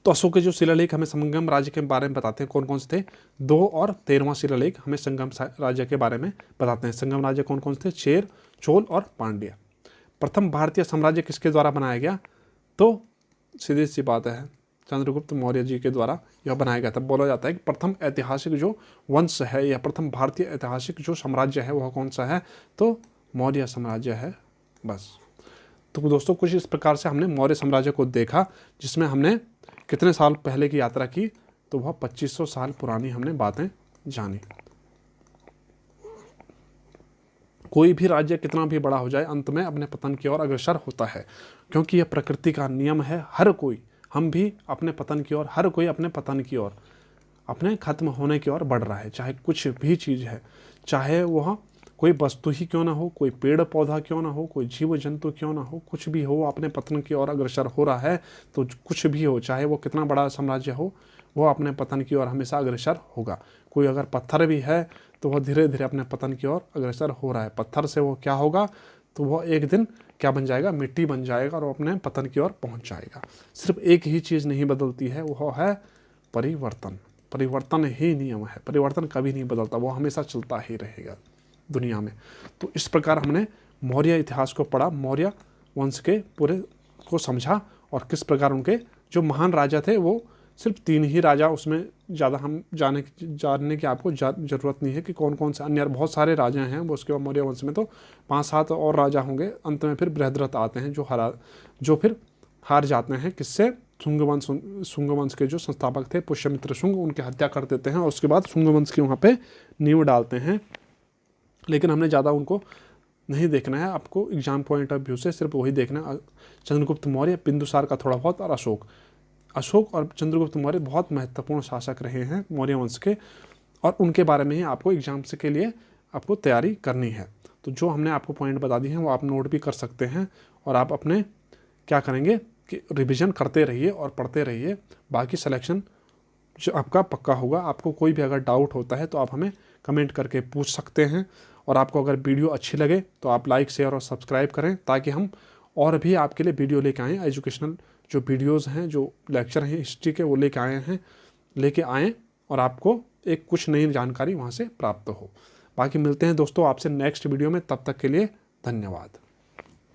तो अशोक के जो शिलालेख हमें संगम राज्य के बारे में बताते हैं, कौन कौन से थे? 2 और 13वां शिलालेख हमें संगम राज्य के बारे में बताते हैं। संगम राज्य कौन कौन से थे? चेर, चोल और पांड्या। प्रथम भारतीय साम्राज्य किसके द्वारा बनाया गया? तो सीधी सी बात है, चंद्रगुप्त मौर्य जी के द्वारा यह बनाया गया था। बोला जाता है कि प्रथम ऐतिहासिक जो वंश है या प्रथम भारतीय ऐतिहासिक जो साम्राज्य है वह कौन सा है? तो मौर्य साम्राज्य है। बस। तो दोस्तों कुछ इस प्रकार से हमने मौर्य साम्राज्य को देखा, जिसमें हमने कितने साल पहले की यात्रा की? तो वह 2500 साल पुरानी हमने बातें जानी। कोई भी राज्य कितना भी बड़ा हो जाए, अंत में अपने पतन की ओर अग्रसर होता है, क्योंकि यह प्रकृति का नियम है। हर कोई, हम भी अपने पतन की ओर, हर कोई अपने पतन की ओर, अपने खत्म होने की ओर बढ़ रहा है। चाहे कुछ भी चीज़ है, चाहे वह कोई वस्तु ही क्यों ना हो, कोई पेड़ पौधा क्यों ना हो, कोई जीव जंतु क्यों ना हो, कुछ भी हो, अपने पतन की ओर अग्रसर हो रहा है। तो कुछ भी हो, चाहे वो कितना बड़ा साम्राज्य हो, वह अपने पतन की ओर हमेशा अग्रसर होगा। कोई अगर पत्थर भी है तो वह धीरे धीरे अपने पतन की ओर अग्रसर हो रहा है। पत्थर से वो क्या होगा? तो वह एक दिन क्या बन जाएगा? मिट्टी बन जाएगा और अपने पतन की ओर पहुँच जाएगा। सिर्फ एक ही चीज़ नहीं बदलती है, वह है परिवर्तन। परिवर्तन ही नियम है, परिवर्तन कभी नहीं बदलता, वो हमेशा चलता ही रहेगा दुनिया में। तो इस प्रकार हमने मौर्य इतिहास को पढ़ा, मौर्य वंश के पूरे को समझा, और किस प्रकार उनके जो महान राजा थे, वो सिर्फ 3 ही राजा, उसमें ज़्यादा हम जानने की आपको ज़रूरत नहीं है कि कौन कौन से अन्य बहुत सारे राजा हैं। वो उसके बाद मौर्य वंश में तो 5-7 और राजा होंगे। अंत में फिर बृहद्रथ आते हैं जो फिर हार जाते हैं। किससे? शुंग वंश के जो संस्थापक थे पुष्यमित्र शुंग, उनकी हत्या कर देते हैं और उसके बाद शुंग वंश की वहाँ पे नींव डालते हैं। लेकिन हमने ज़्यादा उनको नहीं देखना है, आपको एग्जाम पॉइंट ऑफ व्यू से सिर्फ वही देखना है। चंद्रगुप्त मौर्य, बिंदुसार का थोड़ा बहुत, और अशोक और चंद्रगुप्त मौर्य बहुत महत्वपूर्ण शासक रहे हैं मौर्य वंश के, और उनके बारे में ही आपको एग्जाम से के लिए आपको तैयारी करनी है। तो जो हमने आपको पॉइंट बता दी हैं वो आप नोट भी कर सकते हैं, और आप अपने क्या करेंगे कि रिविज़न करते रहिए और पढ़ते रहिए। बाकी सिलेक्शन जो आपका पक्का होगा। आपको कोई भी अगर डाउट होता है तो आप हमें कमेंट करके पूछ सकते हैं। और आपको अगर वीडियो अच्छी लगे तो आप लाइक, शेयर और सब्सक्राइब करें, ताकि हम और भी आपके लिए वीडियो लेके आएँ। एजुकेशनल जो वीडियोज़ हैं, जो लेक्चर हैं हिस्ट्री के, वो लेके आएँ और आपको एक कुछ नई जानकारी वहाँ से प्राप्त हो। बाकी मिलते हैं दोस्तों आपसे नेक्स्ट वीडियो में, तब तक के लिए धन्यवाद।